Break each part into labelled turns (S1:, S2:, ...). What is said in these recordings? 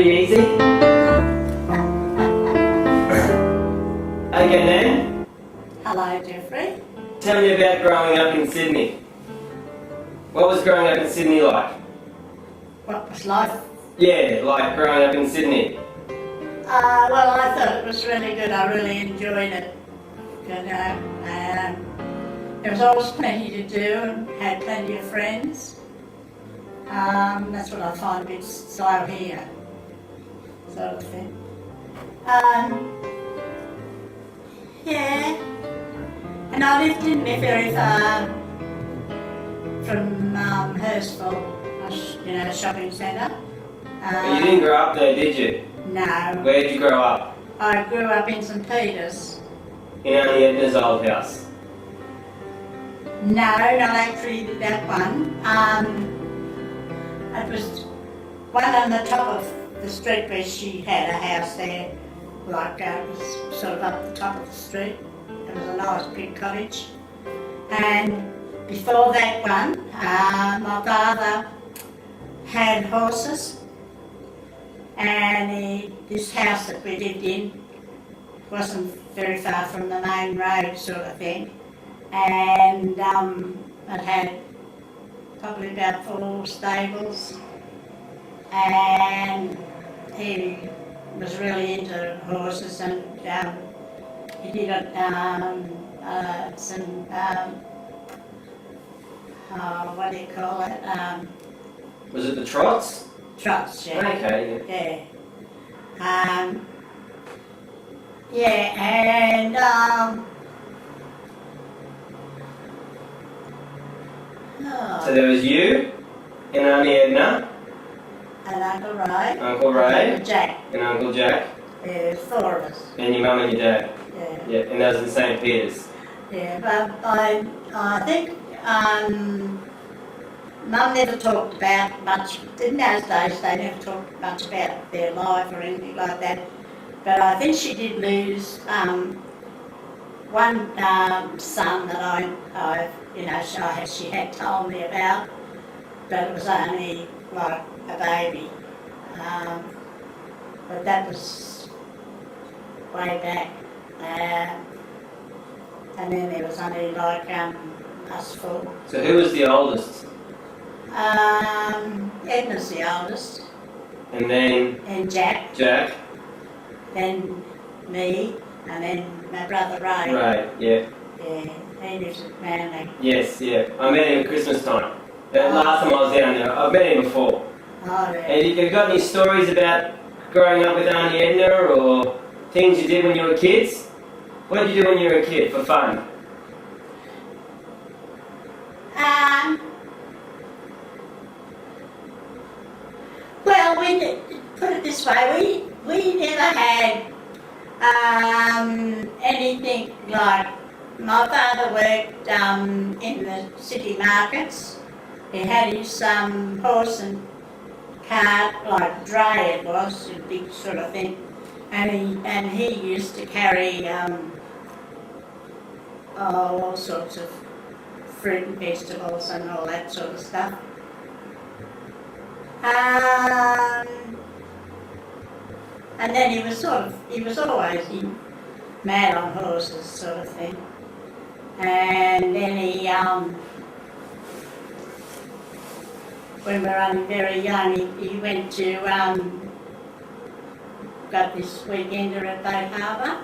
S1: pretty easy. Okay, Nan,
S2: Hello, Jeffrey.
S1: tell me about growing up in Sydney. What was growing up in Sydney like?
S2: What was life?
S1: Yeah, like growing up in Sydney.
S2: Well, I thought it was really good. I really enjoyed it. You know, there was always plenty to do and had plenty of friends. That's what I find a bit slow here, sort of thing. Yeah, and I lived in me very far from Hurstville, you know, shopping centre.
S1: But you didn't grow up there, did you?
S2: No,
S1: Where did you grow up?
S2: I grew up in St Peters.
S1: In Auntie Edna's old house.
S2: No, not actually that one. It was one on the top of the street where she had a house there, like it was sort of up the top of the street. It was a nice big cottage. And before that one, my father had horses, and this house that we lived in wasn't very far from the main road, sort of thing. And it had probably about 4 stables, and he was really into horses, and he did some what do you call it?
S1: Was it the trots?
S2: Trots, yeah.
S1: Okay,
S2: Yeah. Yeah, and
S1: So there was you and Auntie Edna,
S2: and Uncle Ray,
S1: Uncle Ray,
S2: and Jack.
S1: and Uncle Jack,
S2: There's 4 of us.
S1: and your mum and your dad.
S2: Yeah.
S1: Yeah, and that was in St. Peters.
S2: Yeah, but I think Mum never talked about much, in those days they never talked much about their life or anything like that, but I think she did lose one son that she had told me about, but it was only like a baby, but that was way back. And then there was only like us 4.
S1: So who was the oldest?
S2: Edna's the oldest,
S1: And then
S2: and Jack,
S1: Jack?
S2: then me, and then my brother Ray.
S1: Right, yeah.
S2: Yeah, he lives at Manly.
S1: Yes, yeah. I met him at Christmas time. The last time I was down there, I've met him before.
S2: Oh, yeah.
S1: And have you got any stories about growing up with Auntie Edna or things you did when you were kids? What did you do when you were a kid for fun?
S2: Well, put it this way, we never had anything like, my father worked in the city markets. He had his horse and cart, like dray it was, a big sort of thing, and he used to carry all sorts of fruit and vegetables and all that sort of stuff. And then he was always mad on horses, sort of thing. And then he, when we were only very young, he went to, got this weekender at Boat Harbour.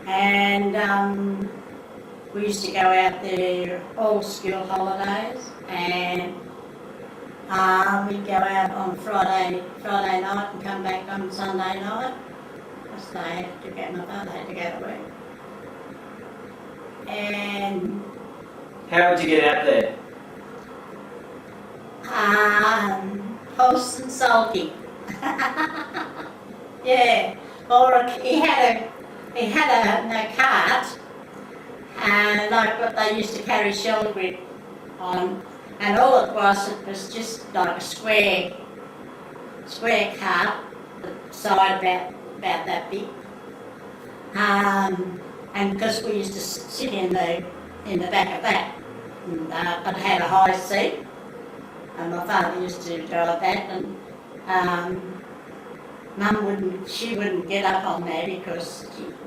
S2: And we used to go out there all school holidays, and we'd go out on Friday night and come back on Sunday night. Because my father had to go to work. And
S1: How would you get out there?
S2: horse and sulky. Yeah. Or he had a cart, like what they used to carry shell grit on, and all it was just like a square cart, the side about that big. And because we used to sit in the back of that, and it had a high seat, and my father used to drive that, and Mum wouldn't get up on there because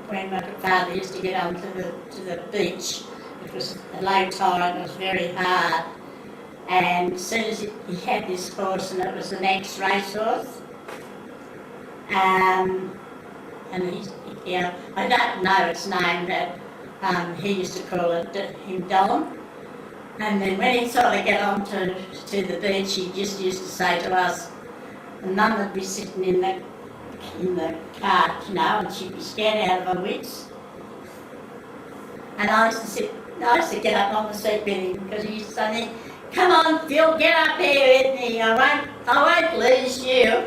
S2: when my father used to get on to the beach, it was a low tide and it was very hard. And as soon as he had this horse, and it was the next racehorse, and I don't know its name, but he used to call him Don. And then when he'd sort of get on to the beach, he just used to say to us, and Mum would be sitting in the cart, and she'd be scared out of her wits. And I used to get up on the seat with him because he used to say, "Come on, Phil, get up here with me. I won't lose you."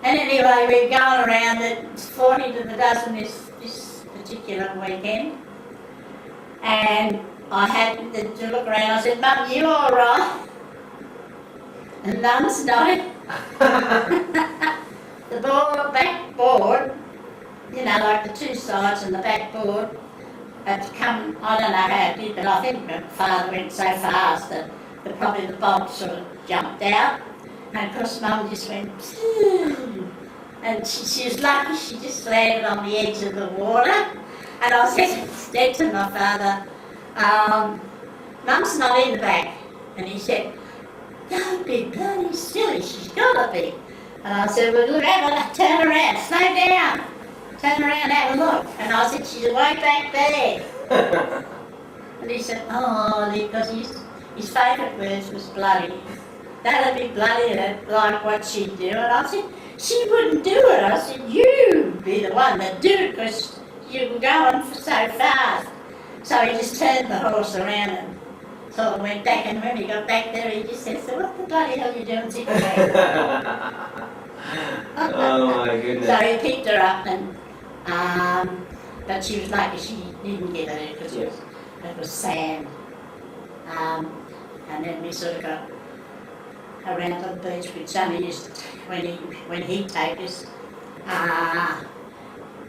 S2: And anyway, we're going around at 40 to the dozen this particular weekend. And I had to look around. I said, "Mum, you all right?" And Mum's nodding. The backboard, like the two sides and the backboard, had come, I don't know how it did, but I think my father went so fast that probably the bolt sort of jumped out. And of course Mum just went, phew. And she was lucky she just landed on the edge of the water. And I said to my father, "Mum's not in the back." And he said, "Don't be bloody silly, she's got to be." And I said, "Well, look, turn around, slow down. Turn around, have a look." And I said, "She's way back there." And he said, "Oh," because his favourite words was bloody. That'd be bloody, like what she'd do. And I said, "She wouldn't do it." I said, "You'd be the one that do it because you were going so fast." So he just turned the horse around and sort of went back, and when he got back there, he just said, "So what the bloody hell are you doing sitting there?"
S1: Oh my goodness.
S2: So he picked her up, and but she was lucky she didn't get hurt because it was sand. And then we sort of got around to the beach, which only used to, when he'd take us,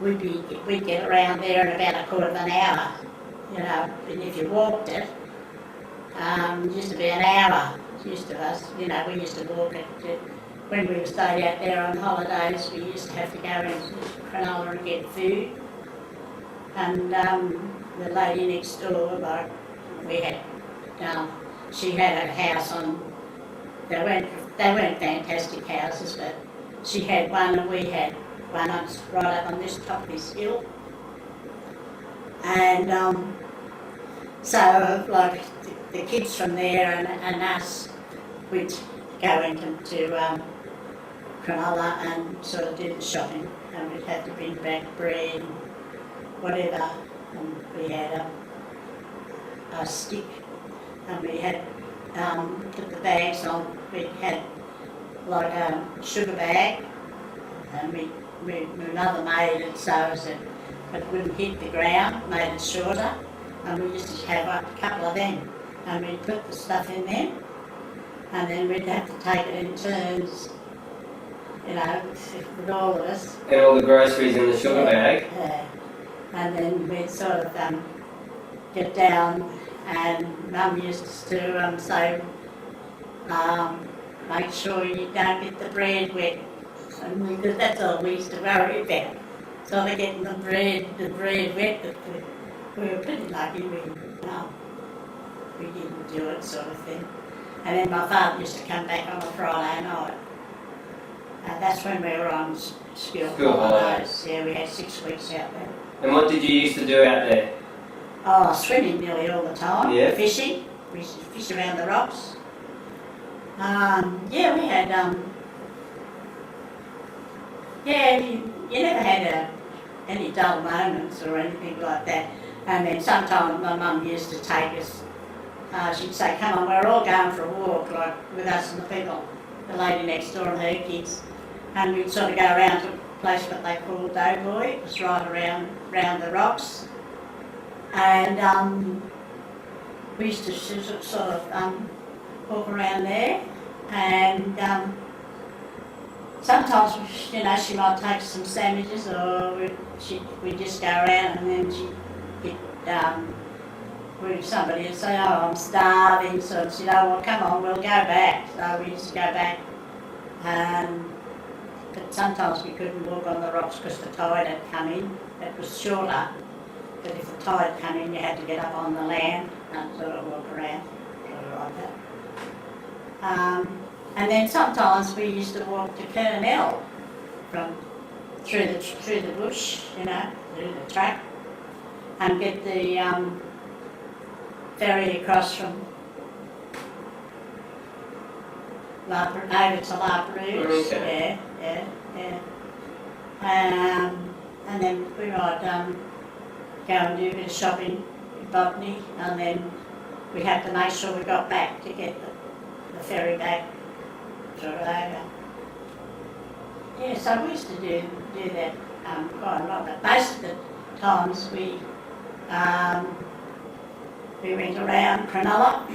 S2: we'd get around there in about a quarter of an hour, and if you walked it, used to be an hour, used to us, we used to walk it. When we stayed out there on holidays, we used to have to go into Cronulla and get food. And the lady next door, she had a house on, they weren't fantastic houses, but she had one and we had one right up on this top of this hill. And so, like, the kids from there and us, we'd go into Cronulla and sort of do the shopping, and we'd have to bring back bread and whatever, and we had a stick, and we had put the bags on. We had like a sugar bag, and my mother made it so as it wouldn't hit the ground, made it shorter, and we used to have a couple of them, and we'd put the stuff in them, and then we'd have to take it in turns, with all of us.
S1: And all the groceries in the sugar bag.
S2: Yeah. And then we'd sort of get down, and Mum used to say, make sure you don't get the bread wet. And because that's all we used to worry about. Sort of getting the bread wet, but we were pretty lucky we didn't do it, sort of thing. And then my father used to come back on a Friday night. And that's when we were on school holidays. Yeah, we had 6 weeks out there.
S1: And what did you used to do out there?
S2: Oh, swimming nearly all the time.
S1: Yeah.
S2: Fishing. We used to fish around the rocks. Yeah, we had, you never had any dull moments or anything like that. And then sometimes my mum used to take us, she'd say, "Come on, we're all going for a walk," like with us and the people, the lady next door and her kids. And we'd sort of go around to a place what they called Doughboy. It was right around the rocks. And we used to sort of walk around there. And sometimes, she might take some sandwiches, or we'd just go around, and then she'd get somebody would say, "Oh, I'm starving," so she'd say, "Oh, well, come on, we'll go back." So we used to go back But sometimes we couldn't walk on the rocks because the tide had come in. It was shorter, but if the tide came in, you had to get up on the land and sort of walk around, sort of like that. And then sometimes we used to walk to Kurnell from through the bush, you know, through the track, and get the ferry across from over to La Perouse.
S1: Okay.
S2: Yeah. And then we might go and do a bit of shopping in Botany, and then we'd have to make sure we got back to get the ferry back sort of over. Yeah, so we used to do that quite a lot, but most of the times we went around Cronulla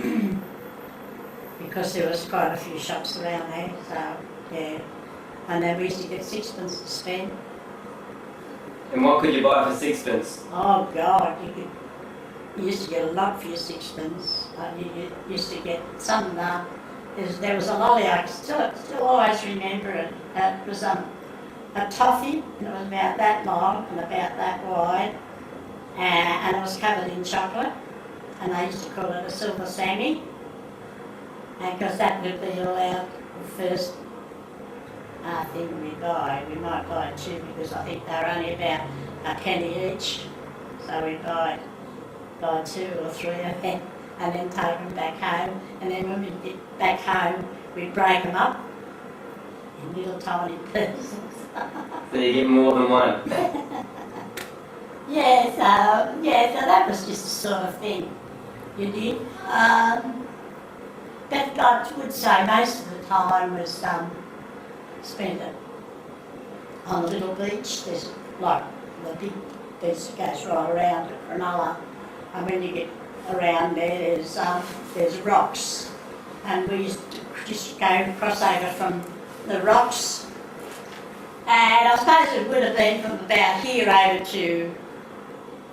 S2: because there was quite a few shops around there, so yeah. And then we used to get sixpence to spend.
S1: And what could you buy for sixpence?
S2: Oh God, you used to get a lot for your sixpence. You used to get some. There was a lolly, I still always remember it. It was a toffee, and it was about that long and about that wide, and it was covered in chocolate. And they used to call it a silver Sammy, and because that would be allowed the first thing we buy. We might buy two because I think they're only about a penny each, so we'd buy two or three of them and then take them back home. And then when we get back home, we'd break them up in little tiny pieces.
S1: So you get more than one.
S2: So that was just the sort of thing you did. But I would say most of the time was spent it on the little beach. There's like the big beach that goes right around to Cronulla, and when you get around there, there's rocks, and we used to just go cross over from the rocks, and I suppose it would have been from about here over to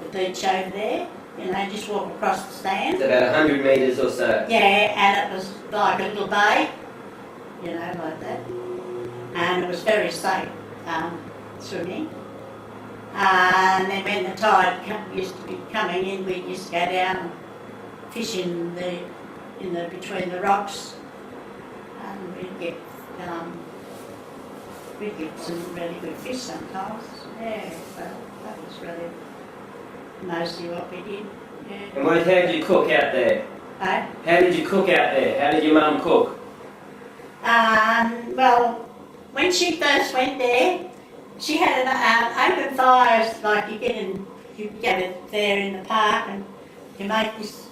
S2: the beach over there, you know, just walk across the sand.
S1: It's about 100 metres or so.
S2: Yeah, and it was like a little bay, you know, like that, and it was very safe swimming. And then when the tide used to be coming in, we used to go down and fish in the between the rocks, and we'd get some really good fish sometimes. Yeah, so that was really mostly what we did. Yeah.
S1: And how did you cook out there?
S2: Huh?
S1: How did you cook out there? How did your mum cook?
S2: Well, when she first went there, she had an open fire, like you get it there in the park, and you make this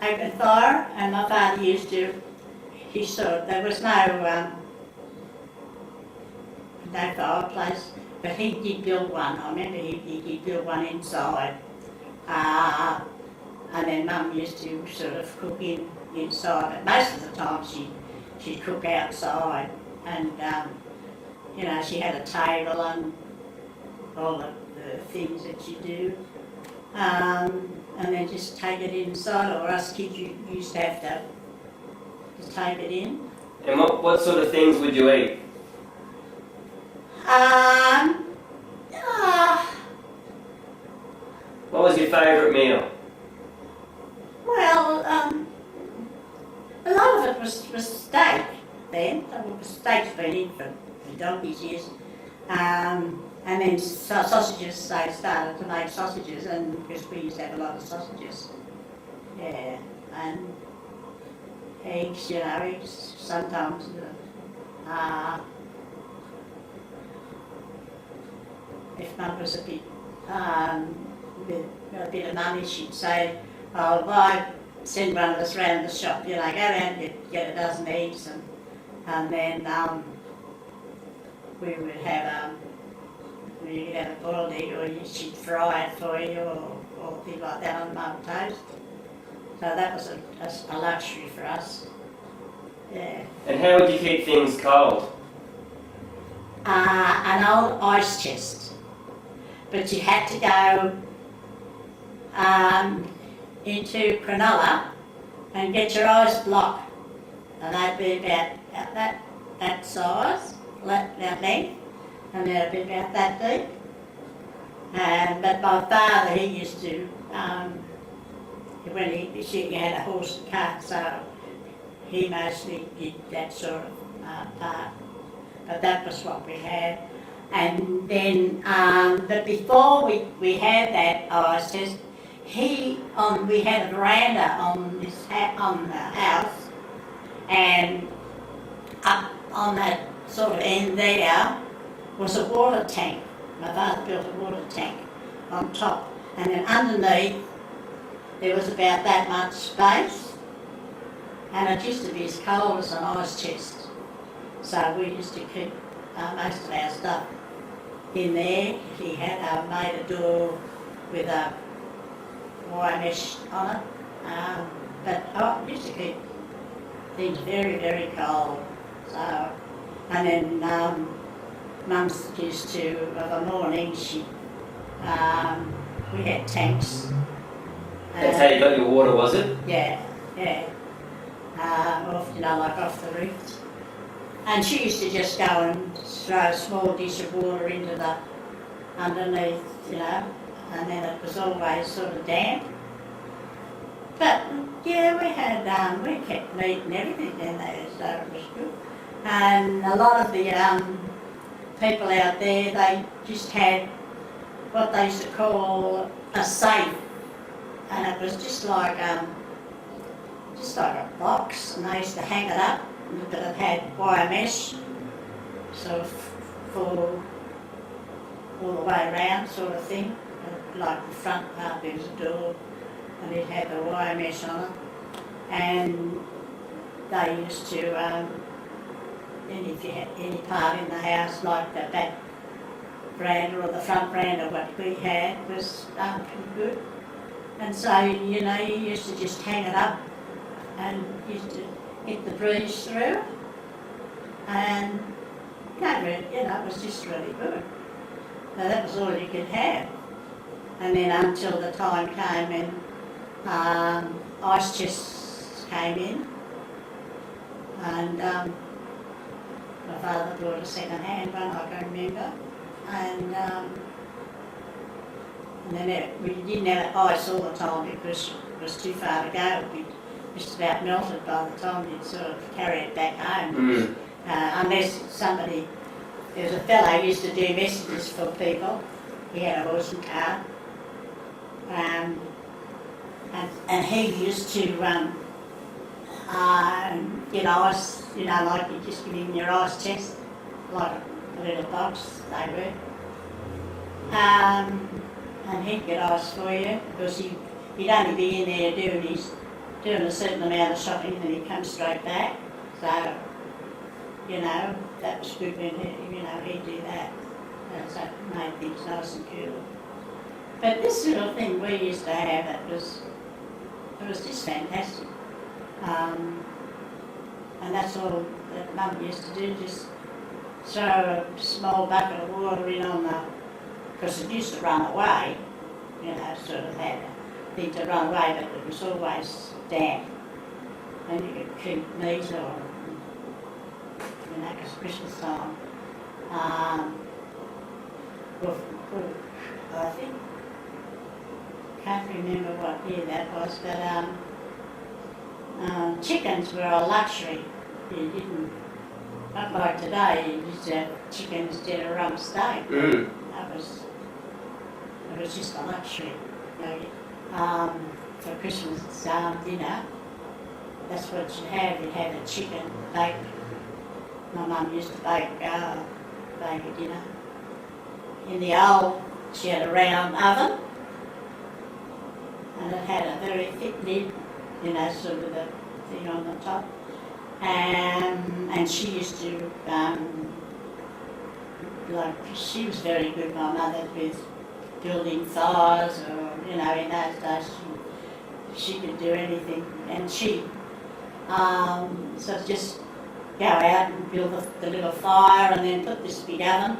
S2: open fire. And my father used to, there was no fireplace, but he did build one. I remember he did build one inside. And then Mum used to sort of cook inside, but most of the time she'd cook outside, and you know, she had a table and all the things that you do, and then just take it inside, or us kids used to have to just take it in.
S1: And what sort of things would you eat? What was your favourite meal?
S2: Well, a lot of it was steak then. Steak's been in for donkey's years. And then sausages, they started to make sausages, and because we used to have a lot of sausages. Yeah, and eggs, you know, eggs sometimes. If Mum was a bit, with a bit of money, she'd say, "Oh, send one of us round the shop, you know, go round and get a dozen eggs," and then we would have you could have a boiled egg, or she'd fry it for you, or things like that on mum toast. So that was a luxury for us. Yeah.
S1: And how would you keep things cold?
S2: An old ice chest, but you had to go into Cronulla and get your ice block, and they'd be about that that size, that length, and they're about that deep. But my father, he used to, when he had a horse and cart, so he mostly did that sort of part. But that was what we had. And then, but before we had that ice test, we had a veranda on the house, and up on that sort of end there was a water tank. My father built a water tank on top, and then underneath there was about that much space, and it used to be as cold as an ice chest. So we used to keep most of our stuff in there. He had made a door with a wire mesh on it, but I used to keep things very, very cold. So, and then Mum's used to, of a morning, we had tanks.
S1: That's how you got your water, was it?
S2: Yeah. Off the roof. And she used to just go and throw a small dish of water into the underneath, and then it was always sort of damp. But yeah, we kept meat and everything in there, so it was good. And a lot of the people out there, they just had what they used to call a safe, and it was just like a box, and they used to hang it up, but it had wire mesh, sort of full all the way around sort of thing, like the front part there was a door, and it had the wire mesh on it, and they used to, and if you had any part in the house, like the back veranda or the front veranda, what we had was pretty good. And so, you used to just hang it up and used to get the breeze through, and it was just really good. So that was all you could have. And then until the time came and ice chests came in, and my father bought a second-hand one, I can remember, and then we didn't have ice all the time because it was too far to go. We just about melted by the time you'd sort of carry it back home. Unless there was a fellow who used to do messages for people. He had a horse and cart. And he used to get ice, like you just give him your ice chest, like a little box they were. And he'd get ice for you because he'd only be in there doing a certain amount of shopping, and he'd come straight back. So, that was good when he'd do that. So it made things nice and cool. But this little thing we used to have, it was just fantastic. And that's all that Mum used to do, just throw a small bucket of water in because it used to run away, sort of had a thing to run away, but it was always damp. And you could keep meat on, because Christmas time. I think, can't remember what year that was, but chickens were a luxury. You didn't, not like today, you used to have chicken instead of rump steak. It was just a luxury. For Christmas dinner, that's what you'd have. You'd have a chicken baked. My mum used to bake baby dinner. In the old, she had a round oven, and it had a very thick lid, sort of the thing on the top. And she used to, she was very good, my mother, with building fires, or, in those days she could do anything. And she sort of just go out and build the little fire, and then put this big oven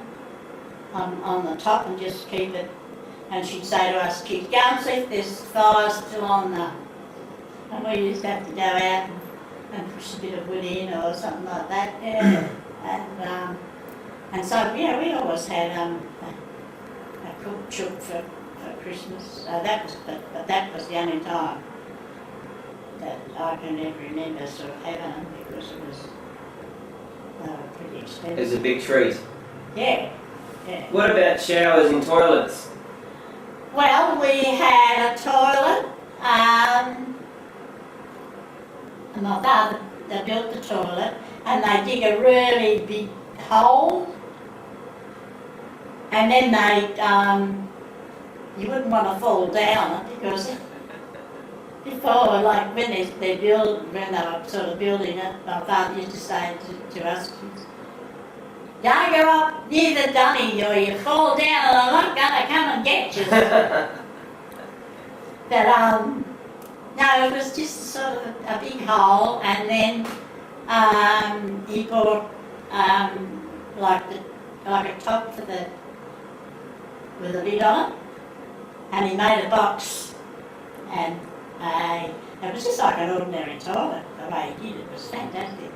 S2: on the top and just keep it. And she'd say to us kids, go and see if there's fire still on there. And we used to have to go out and push a bit of wood in or something like that. Yeah. And so, yeah, we always had a cooked chook for Christmas. So but that was the only time that I can ever remember sort of having them because they were pretty expensive.
S1: It's a big treat.
S2: Yeah.
S1: What about showers and toilets?
S2: Well, we had a toilet, and my father, they built the toilet, and they dig a really big hole, and then you wouldn't want to fall down it because before, like when they were sort of building it, my father used to say to us, "Don't go up near the dummy or you fall down and I'm not going to come and get you." But no, it was just sort of a big hole, and then he bought like a top with a lid on it, and he made a box, and it was just like an ordinary toilet. The way he did it was fantastic,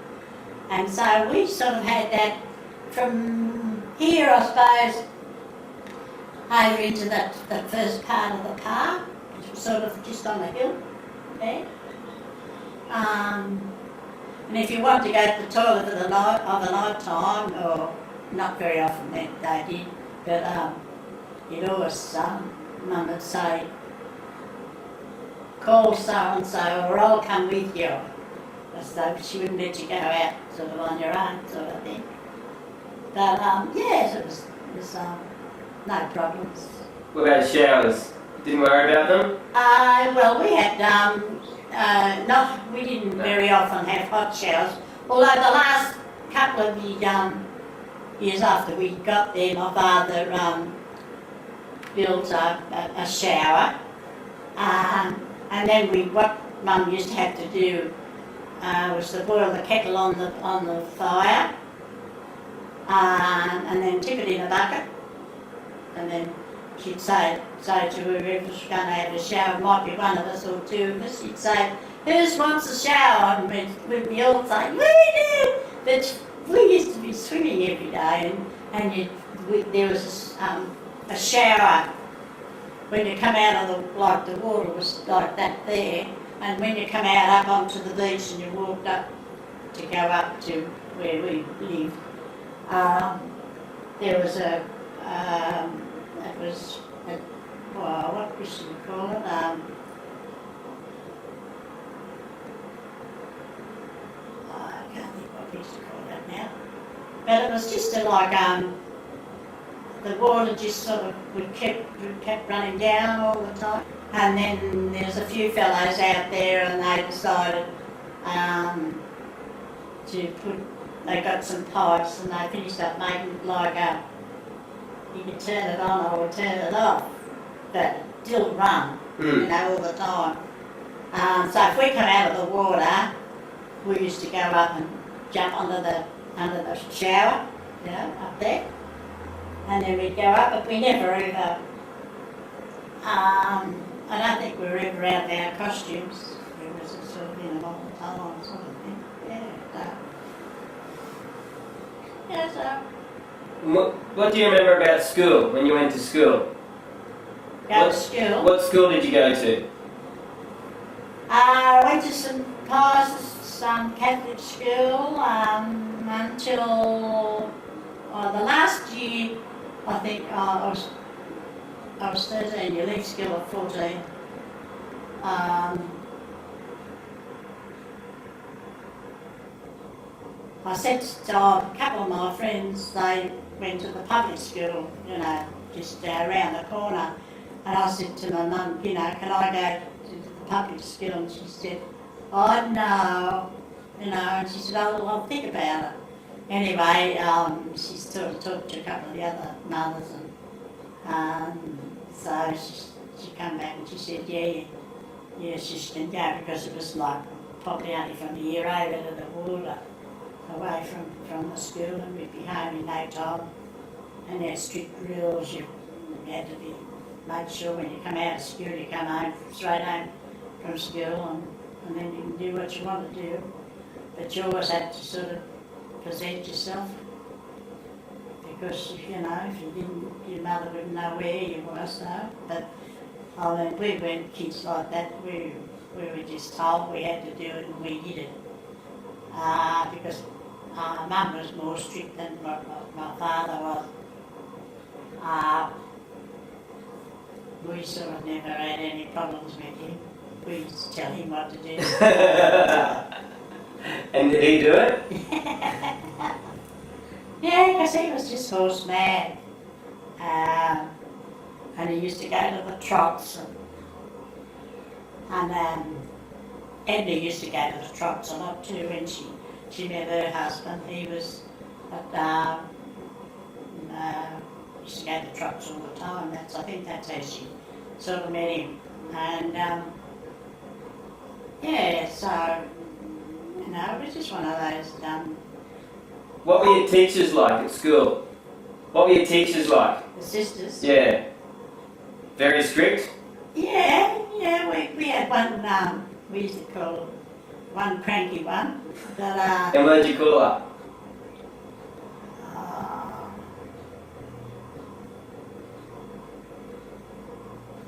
S2: and so we sort of had that from here, I suppose, over into the first part of the park, which was sort of just on the hill there. And if you wanted to go to the toilet of the night time, or not very often they did, but you'd always, Mum would say, "Call so-and-so or I'll come with you." So she wouldn't let you go out sort of on your own sort of thing. But yes, it was no problems.
S1: What about showers? Didn't worry about them?
S2: Well, we had we didn't very often have hot showers. Although the last couple of years after we got there, my father built a shower, and then what Mum used to have to do was to boil the kettle on the fire. And then tip it in a bucket, and then she'd say to whoever was going to have a shower, might be one of us or two of us, she'd say, "Who wants a shower?" And we'd be all saying, "We do!" But we used to be swimming every day, and there was a shower when you come out of the water was like that there, and when you come out up onto the beach and you walked up to go up to where we lived, there was what should we call it? I can't think what we used to call that now. But it was just the water just sort of kept running down all the time. And then there's a few fellows out there, and they decided they got some pipes, and they finished up making it like you could turn it on or turn it off, but it still run, all the time. So if we come out of the water, we used to go up and jump under the shower, up there, and then we'd go up, but we never ever, I don't think we were ever out of our costumes. It was a sort of in a long time sort of thing, yeah, so.
S1: What do you remember about school, when you went to school?
S2: Go to school?
S1: What school did you go to?
S2: I went to St Pius Catholic School until the last year. I think I was 13. You leave school at 14. I said to a couple of my friends, they went to the public school, just around the corner. And I said to my mum, can I go to the public school? And she said, "Oh, no." And she said, "Oh, well, I'll think about it." Anyway, she sort of talked to a couple of the other mothers, and so she came back and she said, yeah, she can go, because it was like probably only from the year over to the water, away from the school, and we'd be home in no time. And there's strict rules. You had to be made sure when you come out of school, you come home straight home from school, and then you can do what you want to do. But you always had to sort of present yourself. Because if you didn't, your mother wouldn't know where you was, no. But I mean, we weren't kids like that. We were just told we had to do it, and we did it. Because Mum was more strict than what my father was. We sort of never had any problems with him. We used to tell him what to do.
S1: And did he do it?
S2: Yeah, because he was just horse mad. And he used to go to the trots. And Edna used to go to the trots a lot too when she met her husband. He was used to go to trots all the time. I think that's how she sort of met him. And yeah, so it was just one of those.
S1: What were your teachers like at school? What were your teachers like?
S2: The sisters.
S1: Yeah. Very strict?
S2: Yeah, we had one, we used to call one cranky one. But,
S1: And what did you call her?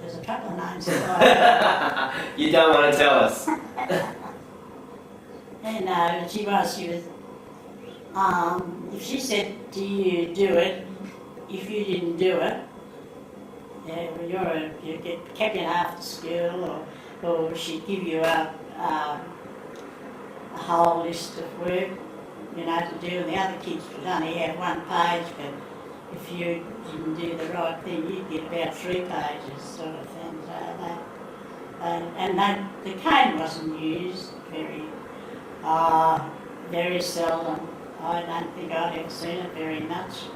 S2: there's a couple of names that
S1: You don't want to tell us.
S2: and she was, if she said, do you do it? If you didn't do it, yeah, well, you get kept in after school, or she'd give you a whole list of work, to do, and the other kids would only have one page, but if you didn't do the right thing, you'd get about 3 pages, sort of thing. The cane wasn't used very seldom. I don't think I'd ever seen it very much.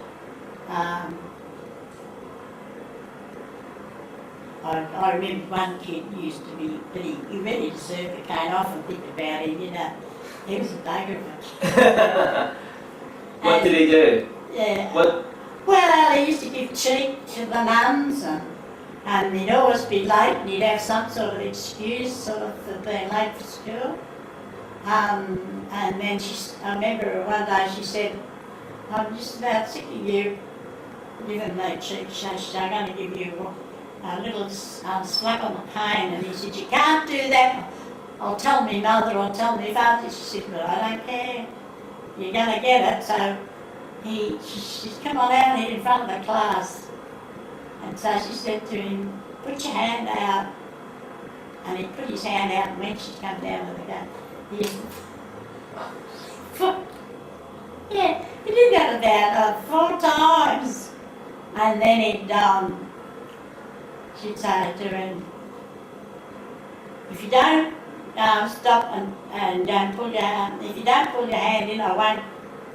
S2: I remember one kid used to be, but he really deserved the cane. I often think about him, he was a bugger of it.
S1: What did he do?
S2: Yeah.
S1: What?
S2: Well, he used to give cheek to the nuns, and he'd always be late, and he'd have some sort of excuse sort of for being late for school. And then I remember one day she said, I'm just about sick of you giving me cheek. She said, I'm going to give you a little slap on the cane. And he said, you can't do that. I'll tell me mother, I'll tell me father. She said, well, I don't care. You're going to get it. So she's come on out here in front of the class. And so she said to him, put your hand out. And he put his hand out, and when she come down with the gun, yeah, he did that about 4 times. And then she'd say to him, if you don't stop and don't pull your hand, if you don't pull your hand in, I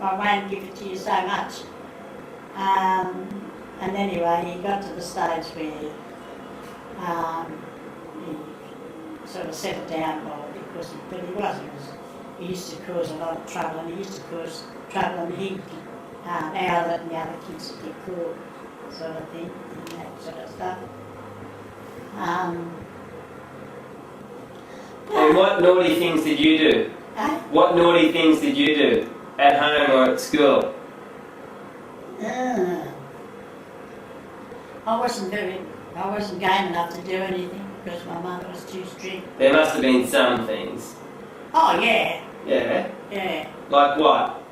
S2: won't give it to you so much. And anyway, he got to the stage where he sort of settled down more, because he used to cause a lot of trouble, and he'd hour that and the other kids would get caught, sort of thing, and that sort of stuff.
S1: And what naughty things did you do? What naughty things did you do at home or at school?
S2: I wasn't game enough to do anything because my mother was too strict.
S1: There must have been some things.
S2: Oh yeah.
S1: Yeah?
S2: Yeah.
S1: Like what?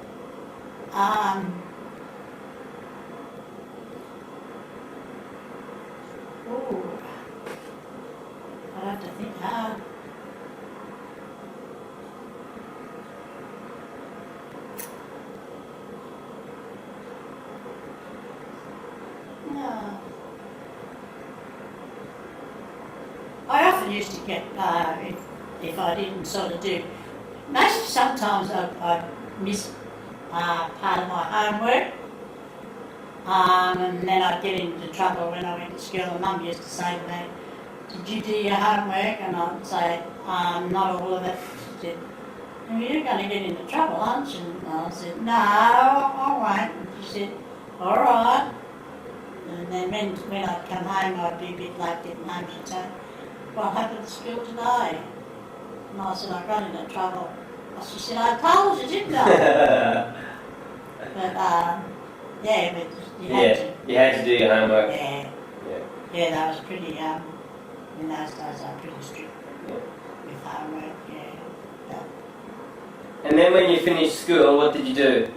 S2: I'll have to think hard. No. I often used to get, if I didn't sort of do, sometimes I'd miss part of my homework, and then I'd get into trouble when I went to school, and Mum used to say to me, did you do your homework? And I'd say, not all of it. She said, well, you're going to get into trouble, aren't you? And I said, no, I won't. And she said, all right. And then when I'd come home, I'd be a bit late getting home. She'd say, what happened at school today? And I said, I got into trouble. She said, I told you, didn't I? But yeah, but you had to.
S1: You had to do your homework.
S2: Yeah. Yeah, that was pretty. In those days, they were pretty strict with homework. Yeah. But
S1: And then when you finished school, what did you do?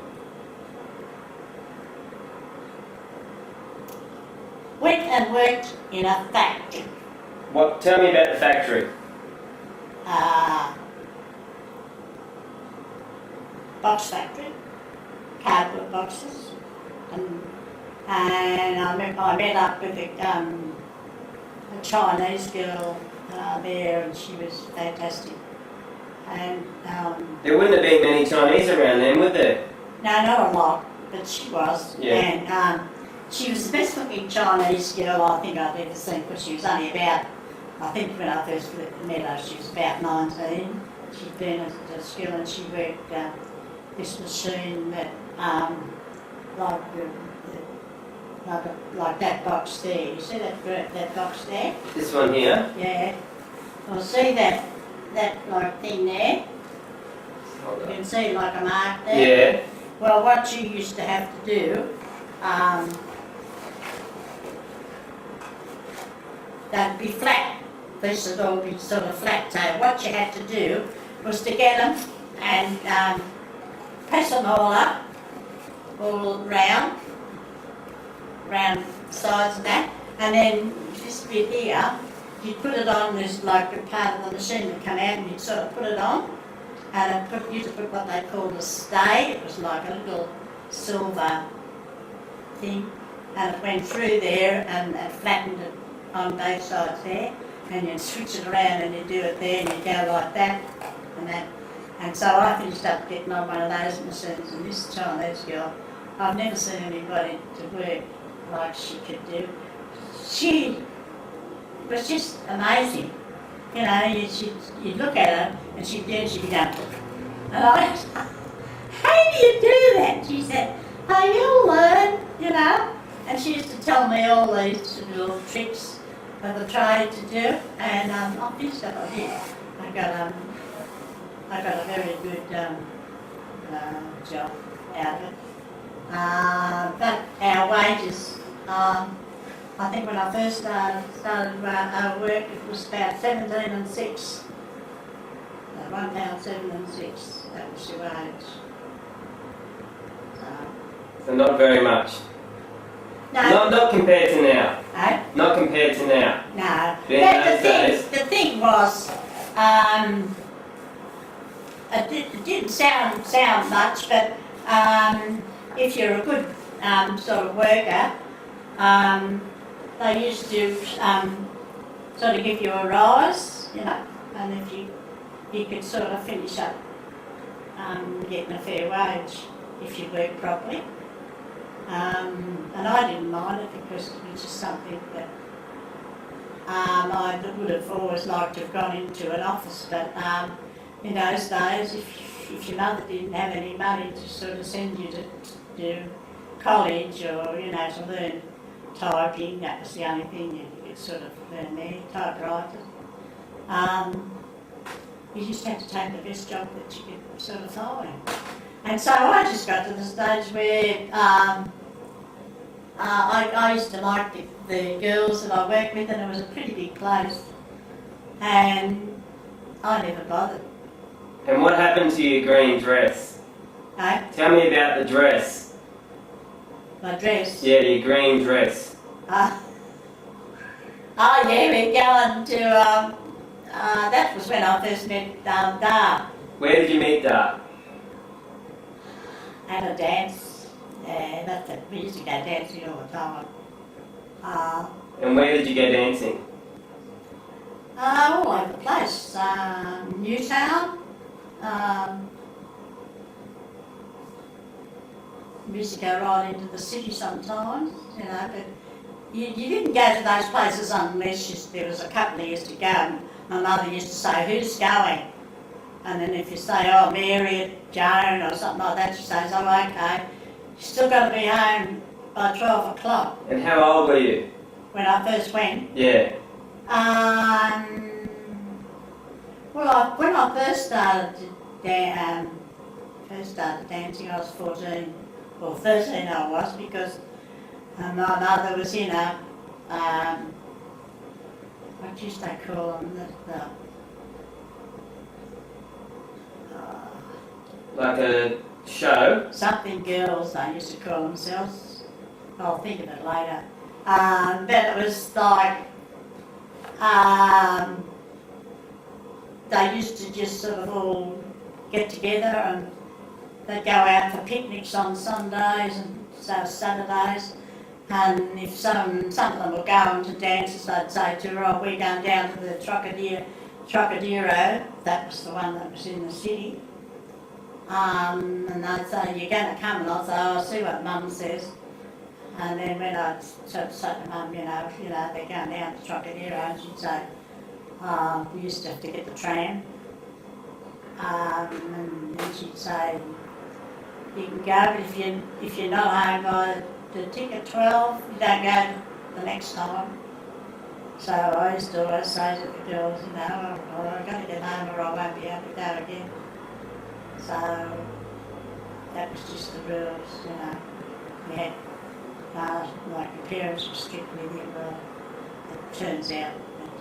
S2: went and worked in a factory.
S1: What? Tell me about the factory.
S2: Box factory, cardboard boxes, and I met up with a Chinese girl there, and she was fantastic. And
S1: There wouldn't have been many Chinese around then, would there?
S2: no, not a lot, but she was.
S1: Yeah.
S2: And she was the best looking Chinese girl I think I've ever seen, because she was only about, I think when I first met her, she was about 19. She'd been at school and she worked this machine that, like that box there. You see that box there?
S1: This one here.
S2: Yeah. Well, see that like thing there?
S1: Hold
S2: You
S1: on.
S2: can see like a mark there?
S1: Yeah.
S2: Well, what you used to have to do, they'd be flat. This would all be sort of flat tail. What you had to do was to get them and press them all up, all round sides of that, and then this bit here, you'd put it on this like a part of the machine would come out and you'd sort of put it on, and it used to put what they called a stay. It was like a little silver thing, and it went through there and it flattened it on both sides there, and you'd switch it around and you'd do it there and you'd go like that and that. And so I finished up getting on one of those machines, and this Chinese girl, I've never seen anybody to work like she could do. She was just amazing. You know, you'd look at her and she'd be going, and I went, how do you do that? She said, oh, you'll learn, you know. And she used to tell me all these little tricks of the trade to do, and I finished up I did. I got a very good job out of it. But our wages, I think when I first started work, it was about 17 and 6. £1.7 and 6. That was your wage.
S1: So not very much.
S2: No.
S1: Not compared to now.
S2: Eh?
S1: Not compared to now.
S2: No.
S1: In
S2: But
S1: those
S2: the thing was, it didn't sound much, but if you're a good sort of worker, they used to sort of give you a rise, you know, and if you could sort of finish up getting a fair wage if you worked properly. And I didn't mind it because it was just something that I would have always liked to have gone into an office, but in those days, if your mother didn't have any money to sort of send you to do college or, you know, to learn typing, that was the only thing you could sort of learn there, typewriter. You just had to take the best job that you could sort of find. And so I just got to the stage where I used to like the girls that I worked with, and it was a pretty big place, and I never bothered.
S1: And what happened to your green dress?
S2: Eh?
S1: Tell me about the dress.
S2: My dress.
S1: Yeah, your green dress.
S2: Oh yeah, we're going to, that was when I first met Dar
S1: Where did you meet Dar?
S2: at a dance. Yeah, we used to go dancing all the time.
S1: And where did you go dancing?
S2: All over the place. Newtown. We used to go right into the city sometimes, you know, but you didn't go to those places unless there was a couple of years to go. And my mother used to say, who's going? And then if you say, oh, Mary, Joan or something like that, she says, oh, okay. You still got to be home by 12 o'clock.
S1: And how old were you?
S2: When I first went.
S1: Yeah.
S2: Well, when I first started dancing, I was 14. Well, 13 I was, because my mother was in a, what used they call them,
S1: Like a show?
S2: something girls they used to call themselves. I'll think of it later. But it was like, they used to just sort of all get together and they'd go out for picnics on Sundays and Saturdays. And if some of them were going to dances, they'd say to her, oh, we're going down to the Trocadero, that was the one that was in the city. And they'd say, you're going to come? And I'd say, oh, I'll see what Mum says. And then when I'd say to Mum, they're going down to Trocadero, and she'd say, we used to have to get the tram. And then she'd say, you can go, but if you're not home by the ticket 12, you don't go the next time. So I used to always say to the girls, I've got to get home or I won't be able to go again. So that was just the rules, We had, like your parents were strict with you, but it turns out that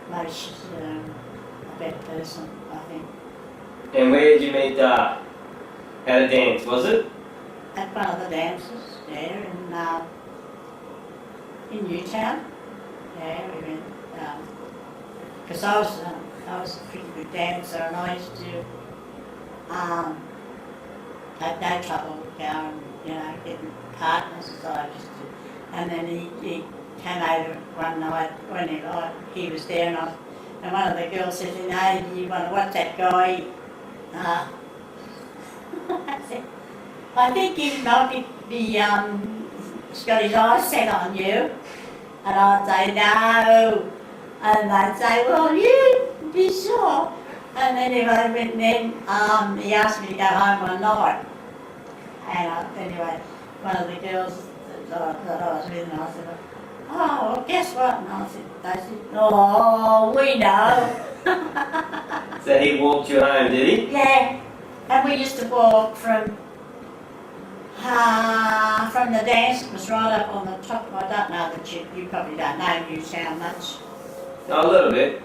S2: most a better person, I think.
S1: And where did you meet Dad? At a dance, was it?
S2: At one of the dances, in Newtown. Yeah, we went, because I was a pretty good dancer and I used to had no trouble going, getting partners as I used to. And then he came over one night when he was there and one of the girls said, do you want to watch that guy? I said, I think he might be he's got his eyes set on you. And I'd say, no. And they'd say, well, you be sure. And anyway, then he asked me to go home one night. And anyway, one of the girls that I was with, and I said, oh, well, guess what? And they said, oh, we know.
S1: So he walked you home, did he?
S2: Yeah. And we used to walk from the dance. It was right up on the top. I don't know that you probably don't know Newtown much.
S1: Oh, a little bit.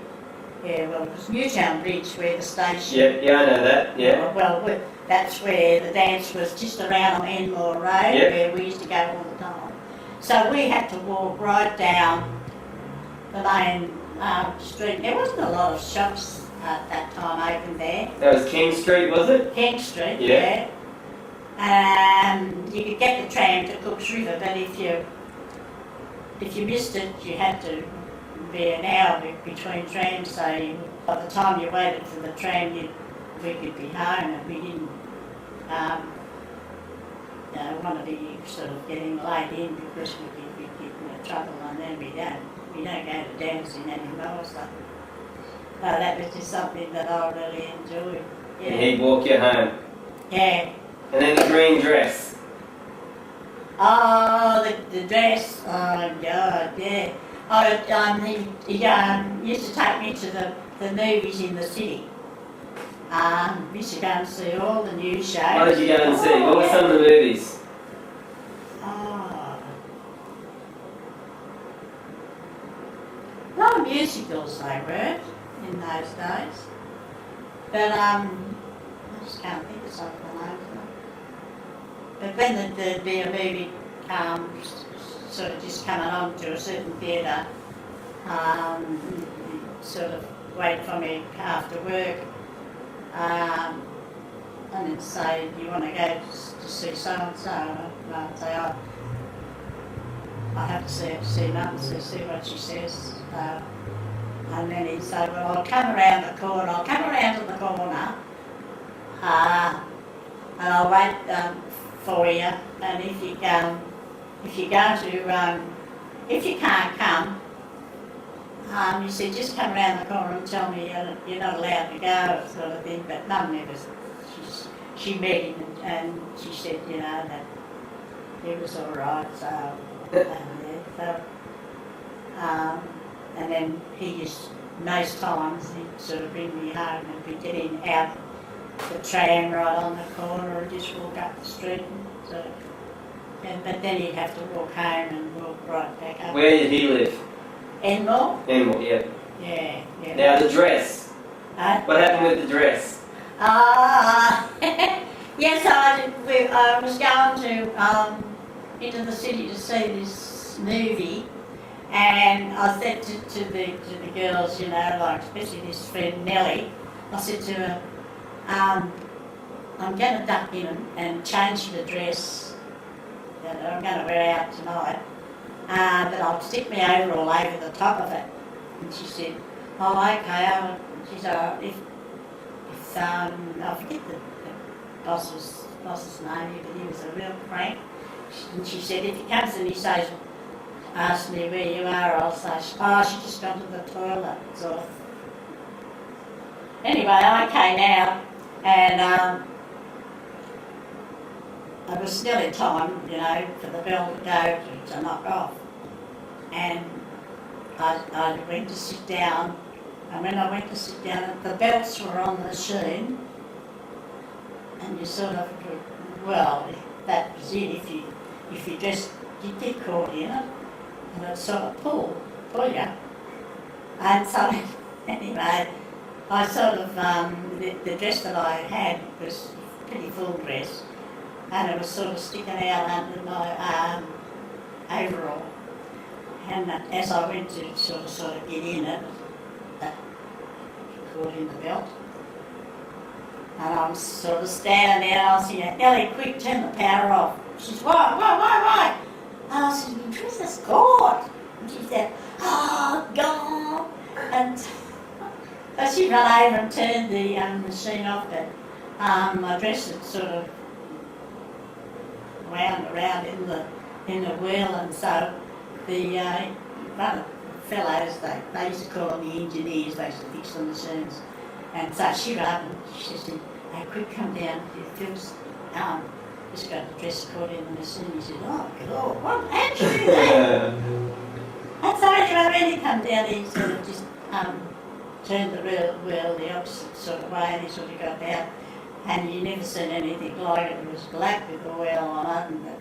S2: Yeah, well, it was Newtown Bridge where the station.
S1: Yeah, I know that. Yeah.
S2: Well, that's where the dance was, just around on Enmore Road, where we used to go all the time. So we had to walk right down the main street. There wasn't a lot of shops at that time open there.
S1: That was King Street, was it?
S2: King Street,
S1: Yeah.
S2: And you could get the tram to Cook's River, but if you missed it, you had to be an hour between trams. So by the time you waited for the tram, we could be home, and we didn't want to be sort of getting late in because we'd get into trouble, and then we don't go to dancing anymore. So that was just something that I really enjoyed. Yeah.
S1: And he'd walk you home.
S2: Yeah.
S1: And then the green dress.
S2: Oh, the dress. Oh, God, yeah. He used to take me to the movies in the city. We used to go and see all the new shows.
S1: What did you go and see? What were some of the movies?
S2: Oh. A lot of musicals they were in those days. But I just can't think of something like that. But when there'd be a movie sort of just coming on to a certain theatre, sort of wait for me after work, and then say, do you want to go to see so-and-so? And I'd say, oh, I have to see Mum, see what she says. And then he'd say, well, I'll come around the corner, and I'll wait for you, and if you can't come, you said just come around the corner and tell me you're not allowed to go, sort of thing. But Mum never. She met him and she said, that it was all right. So, and then he just most times he'd sort of bring me home and be getting out the tram right on the corner, or just walk up the street and So, but then he'd have to walk home and walk right back up.
S1: Where did he live?
S2: Enmore?
S1: Enmore, yeah.
S2: Yeah, yeah.
S1: Now the dress.
S2: Huh?
S1: What happened with the dress?
S2: Yes, I was going to into the city to see this movie, and I said to the girls, you know, like especially this friend Nellie, I said to her, I'm going to duck in and change the dress that I'm going to wear out tonight, but I'll stick my overall over the top of it. And she said, oh, okay. She said, if I forget the boss's name, but he was a real crank. And she said, if he comes and he says, ask me where you are, I'll say, oh, she just gone to the toilet, sort of. Anyway, I came out and it was nearly time, you know, for the bell to go to knock off. And I went to sit down, and when I went to sit down, the belts were on the machine, and you sort of, well, that was it, if you just, you get caught in it, and it sort of pull you. And so, anyway, I sort of, the dress that I had was a pretty full dress, and it was sort of sticking out under my overall. And as I went to sort of get in it, caught in the belt. And I'm sort of standing there, and I was saying, Ellie, quick, turn the power off. She said, why? And I said, your dress is caught. And she said, oh, God. And so she ran over and turned the machine off, but my dress had sort of wound around in the wheel, and so the one of the fellows, they used to call them the engineers, they used to fix the machines. And so she ran up and she said, hey, quick, come down, Phil's just got the dress caught in the machine. He said, oh, God, what? How'd you do that? And so when he come down, he sort of just turned the wheel the opposite sort of way, and he sort of got out. And you never seen anything like it. It was black with oil on it,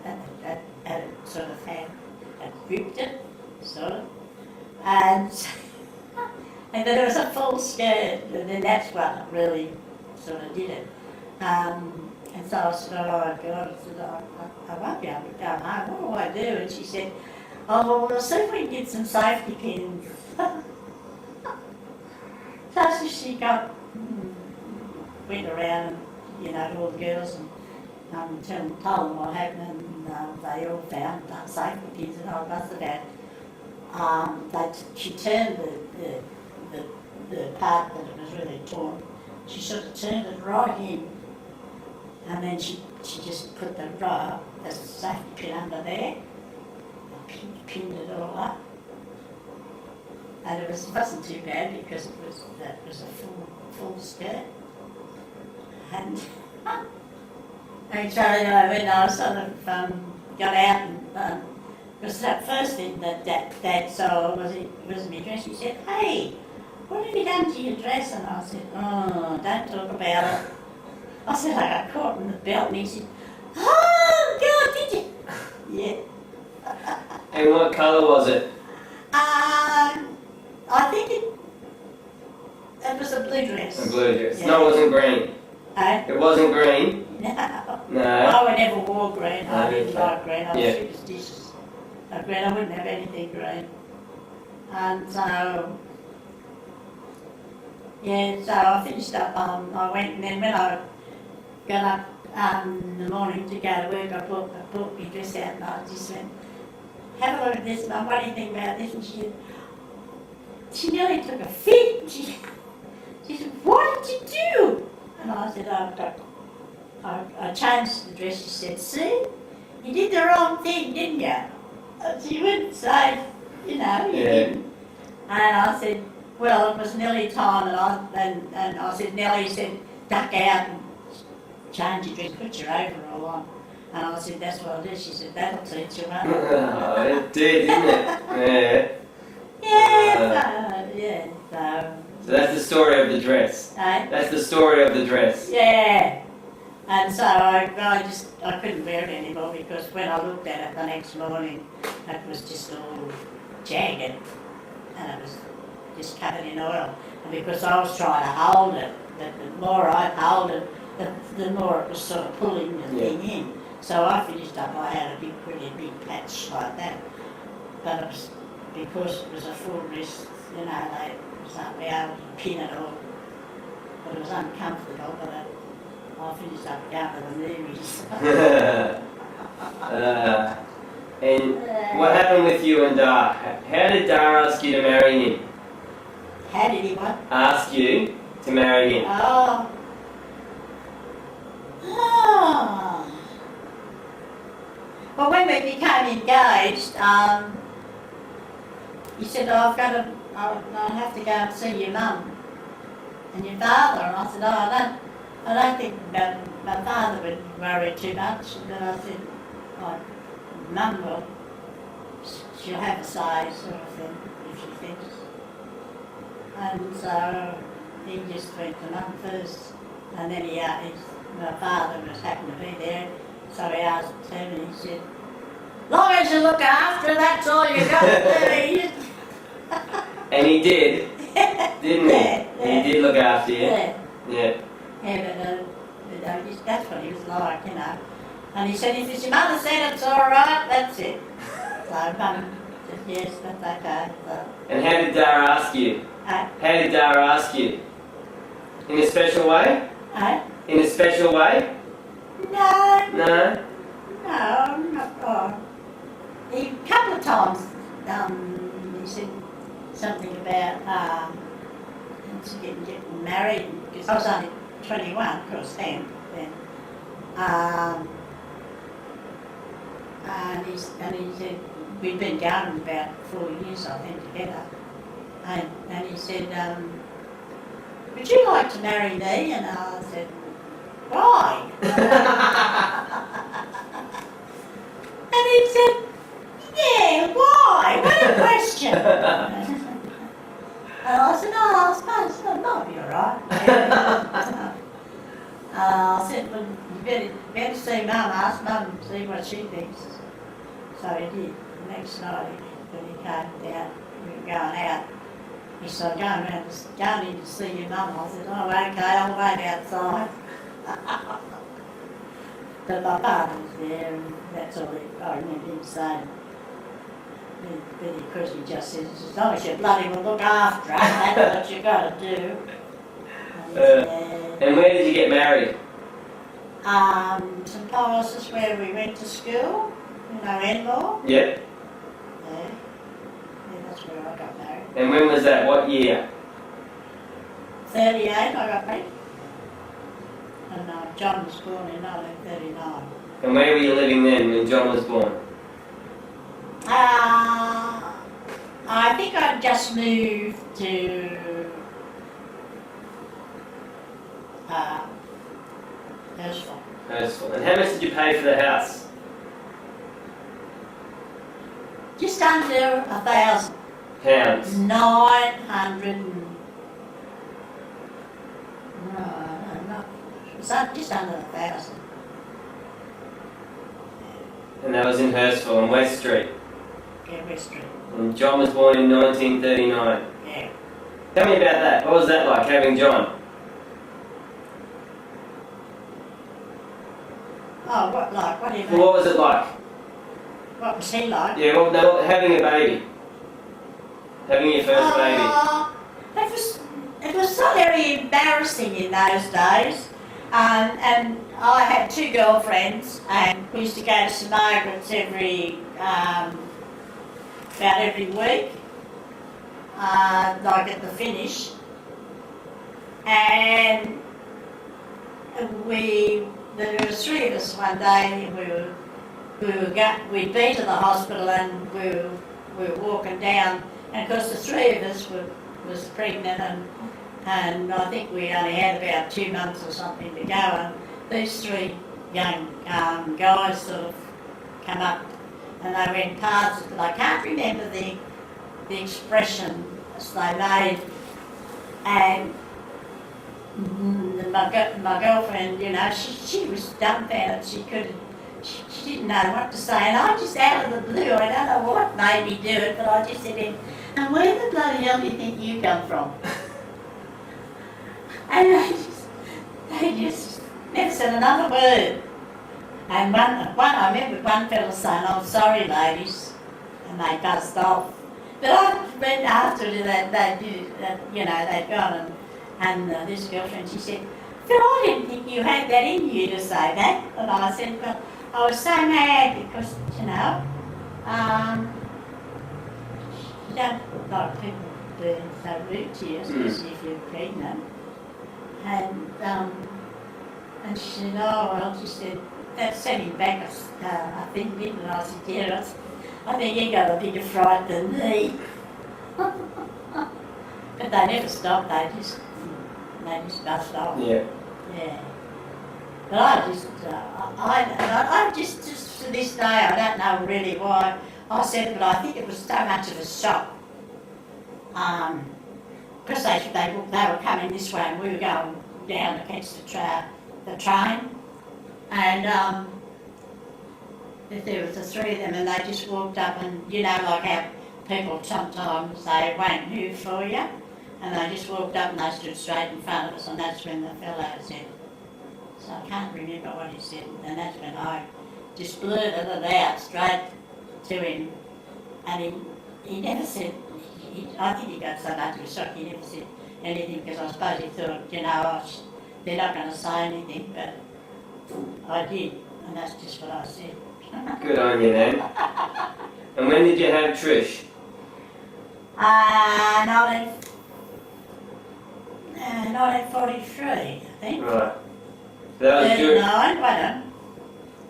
S2: and it sort of had gripped it, sort of. And then there was a full skirt, and then that's what really sort of did it. And so I said, oh, God, I said, I won't be able to go home. What do I do? And she said, oh, well, we'll see if we can get some safety pins. So she went around and, you know, to all the girls and told them what happened, and they all found safety pins, and I must have had, she turned the part that it was really torn, she sort of turned it right in, and then she just put the safety pin under there, and pinned it all up. And it wasn't too bad because that was a full skirt. And so when I sort of got out, and it was that first thing that Dad saw was my dress. He said, hey, what have you done to your dress? And I said, oh, don't talk about it. I said, I got caught in the belt, and he said, oh, God, did you? Yeah.
S1: And what colour was it?
S2: I think it was a blue dress.
S1: A blue dress.
S2: Yeah.
S1: No, it wasn't green.
S2: Eh?
S1: It wasn't green.
S2: No.
S1: No.
S2: I never wore green. I
S1: No,
S2: didn't
S1: okay.
S2: like green. I was
S1: Yeah.
S2: superstitious. Green, I wouldn't have anything green. And so, yeah, so I finished up, I went, and then when I got up in the morning to go to work, I brought my dress out, and I just went, have a look at this, Mum, what do you think about this? And she nearly took a fit. She said, what did you do? And I said, I changed the dress. She said, see, you did the wrong thing, didn't you? And she wouldn't say, you know, you didn't. And I said, well, it was nearly time, and I said, Nellie said, duck out and change your dress, put your overall on. And I said, that's what I did. She said, that'll teach you, won't it?
S1: Oh, it did, didn't it?
S2: Yeah,
S1: So that's the story of the dress.
S2: eh?
S1: That's the story of the dress.
S2: Yeah. And so I couldn't bear it anymore, because when I looked at it the next morning, it was just all jagged and it was just covered in oil. And because I was trying to hold it, the more I'd hold it, the more it was sort of pulling the thing in. So I finished up, I had a pretty big patch like that. But it was, because it was a full wrist, you know, they was not be able to pin it all. But it was uncomfortable, but I finished up down to the movies.
S1: And what happened with you and Dar? How did Dar ask you to marry him?
S2: How did he what?
S1: Ask you to marry him.
S2: Oh. Well, when we became engaged, he said, oh, I'll have to go and see your mum and your father. And I said, oh, I don't think my father would worry too much. And then I said, oh, Mum will. She'll have a say, sort of thing, if she thinks. And so he just went to Mum first. And then my father was happened to be there. So he asked him, and he said, long as you look after, that's all you got to do.
S1: And he did, didn't he?
S2: Yeah.
S1: He did look after you.
S2: Yeah.
S1: Yeah.
S2: Yeah, but that's what he was like, you know. And he said, if your mother said it's all right, that's it. So Mum said, yes, that's okay. So,
S1: And how did Dar ask you? How did Dar ask you? In a special way? In a special way?
S2: No,
S1: No?
S2: not oh. A couple of times he said something about getting married, because I was only 21, of course, then. And he said, we'd been going about 4 years, I think, together. And he said, would you like to marry me? And I said, why? And he said, yeah, why? What a question. And I said, oh, I suppose that might be all right. I said, well, you better see Mum, ask Mum, see what she thinks. So he did. The next night, when he came down, we were going out, he said, going in to see your Mum. I said, oh, okay, I'll wait outside. But my father was there, and that's all I remember him saying. But of course he just says, as long as you bloody will look after her, that's what you've got to do.
S1: And where did you get married?
S2: St Paul's is where we went to school, Enmore.
S1: Yep.
S2: Yeah, that's where I got married.
S1: And when was that? What year?
S2: 38 I got married. And John was born in 1939.
S1: And where were you living then when John was born?
S2: I think I'd just moved to Hurstville.
S1: Hurstville. And how much did you pay for the house?
S2: Just under £1,000.
S1: Pounds.
S2: 900. No, just under 1,000.
S1: And that was in Hurstville on West Street.
S2: Yeah, West Street.
S1: And John was born in 1939.
S2: Yeah.
S1: Tell me about that. What was that like, having John?
S2: Oh, what do you mean?
S1: Well, what was it like?
S2: What was he like?
S1: Yeah, well, no, having a baby. Having your first baby.
S2: It was so very embarrassing in those days. And I had 2 girlfriends, and we used to go to St Margaret's about every week, like at the finish. And there were 3 of us one day. We'd been to the hospital, and we were walking down, and of course the 3 of us was pregnant, and I think we only had about 2 months or something to go, and these 3 young guys sort of come up, and they went past it, but I can't remember the expression as they made, and the And my girlfriend, you know, she was dumbfounded. She didn't know what to say. And I just, out of the blue, I don't know what made me do it, but I just said to him, and where the bloody hell do you think you come from? And they just never said another word. And I remember one fellow saying, "I'm sorry, ladies," and they buzzed off. But I read after that they did it, you know, they'd gone and this girlfriend, she said, "Phil, I didn't think you had that in you to say that." And I said, "Well, I was so mad because, you know, you don't like people being so rude to you, especially if you're pregnant." And she said, "Oh, well," she said, "that sent him back a thing, didn't it?" And I said, "Yeah, I think you got a bigger fright than me." But they never stopped, they just buzzed off.
S1: Yeah.
S2: Yeah. But I just to this day, I don't know really why I said it, but I think it was so much of a shock. Because they were coming this way and we were going down to catch the train. And if there was the three of them and they just walked up and, you know, like how people sometimes they won't move for you. And they just walked up and they stood straight in front of us, and that's when the fellow said, so I can't remember what he said, and that's when I just blurted it out straight to him. And he never said, I think he got so much of a shock he never said anything, because I suppose he thought, you know, they're not going to say anything, but I did, and that's just what I said.
S1: Good on you, Nan. And when did you have Trish?
S2: 1943, I think.
S1: Right. So that was
S2: 39, wait on.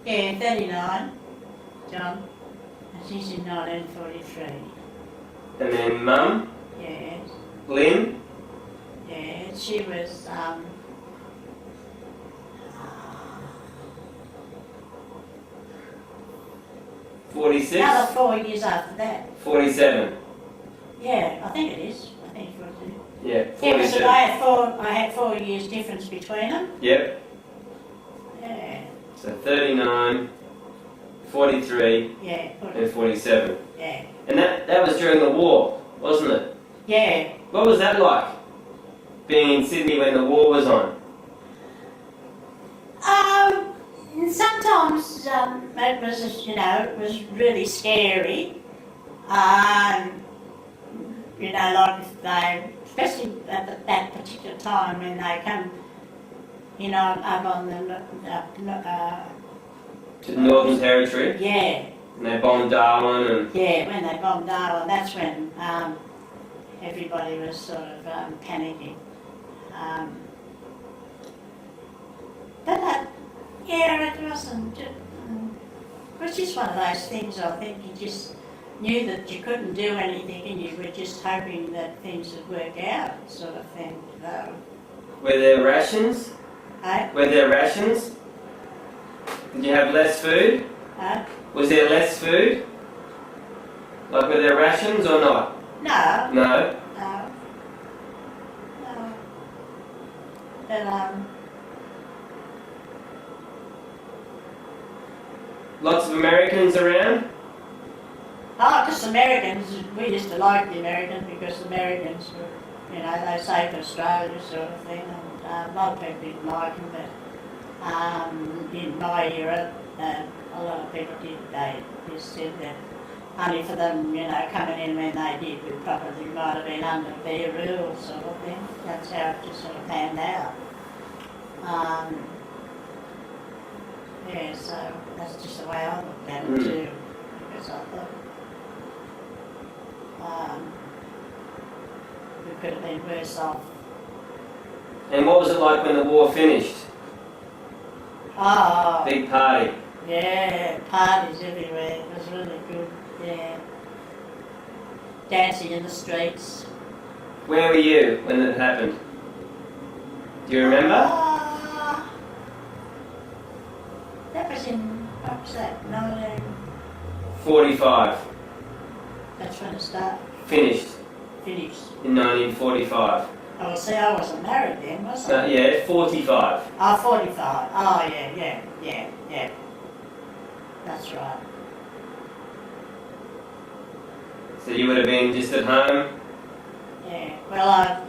S2: Yeah, 39, John. And she's in 1943.
S1: And then Mum?
S2: Yes.
S1: Lynn?
S2: Yeah, she was,
S1: 46?
S2: another 4 years after that.
S1: 47?
S2: Yeah, I think it is. I think 42.
S1: Yeah,
S2: Yeah, because
S1: 47.
S2: I had 4 years difference between them.
S1: Yep.
S2: Yeah,
S1: So 39, 43,
S2: yeah,
S1: and 47.
S2: yeah.
S1: And that was during the war, wasn't it?
S2: Yeah.
S1: What was that like? Being in Sydney when the war was on?
S2: Sometimes it was, you know, it was really scary. You know, like if they, especially at that particular time when they come, you know, up on the,
S1: To the Northern Territory?
S2: yeah,
S1: And they bombed Darwin and...
S2: yeah, when they bombed Darwin, that's when everybody was sort of panicking. But yeah, it wasn't. It was just one of those things. I think you just knew that you couldn't do anything, and you were just hoping that things would work out, sort of thing.
S1: Were there rations?
S2: Eh?
S1: Were there rations? Did you have less food? Was there less food? Like, were there rations or not?
S2: No,
S1: No?
S2: no, no. But
S1: Lots of Americans around?
S2: just Americans. We used to like the Americans because the Americans were, you know, they saved Australia, sort of thing. And a lot of people didn't like them, but in my era, a lot of people did. They just said that only for them, you know, coming in when they did, we probably might have been under their rule, sort of thing. That's how it just sort of panned out. Yeah, so that's just the way I looked at it too, because I thought we could have been worse off.
S1: And what was it like when the war finished?
S2: Oh,
S1: Big party.
S2: yeah, parties everywhere. It was really good, yeah. Dancing in the streets.
S1: Where were you when it happened? Do you remember?
S2: That was in, what was that,
S1: 45.
S2: that's when it started,
S1: Finished
S2: finished.
S1: in 1945.
S2: Oh, see, I wasn't married then, was I?
S1: Yeah, 45.
S2: Oh, 45. Oh, yeah. That's right.
S1: So you would have been just at home?
S2: Yeah. Well,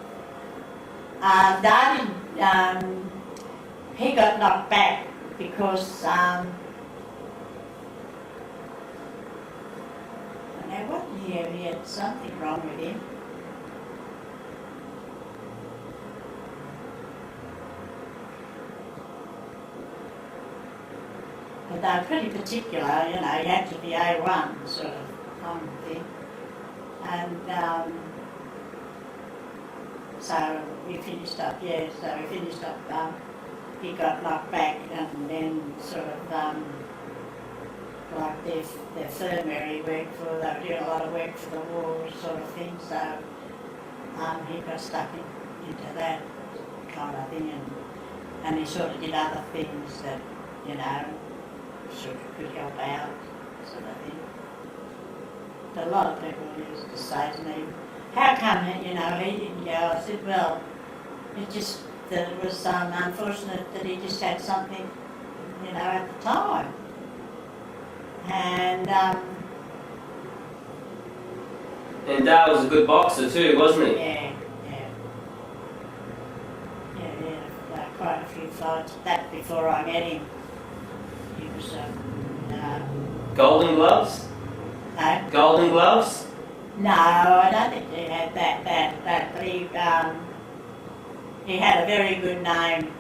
S2: Daddy, he got knocked back because, now what he had something wrong with him. But they were pretty particular, you know, you had to be A1 sort of thing. And so we finished up, he got knocked back and then sort of like their firm where he worked for, they were doing a lot of work for the war sort of thing, so he got stuck into that kind of thing, and he sort of did other things that, you know, sort of could help out, sort of thing. But a lot of people used to say to me, how come, you know, he didn't go? I said, well, it's just that it was unfortunate that he just had something, you know, at the time. And
S1: Dale was a good boxer too, wasn't he?
S2: yeah, quite a few fights. That before I met him, he was
S1: Golden gloves?
S2: no,
S1: Golden gloves?
S2: no, I don't think he had that. But he had a very good name.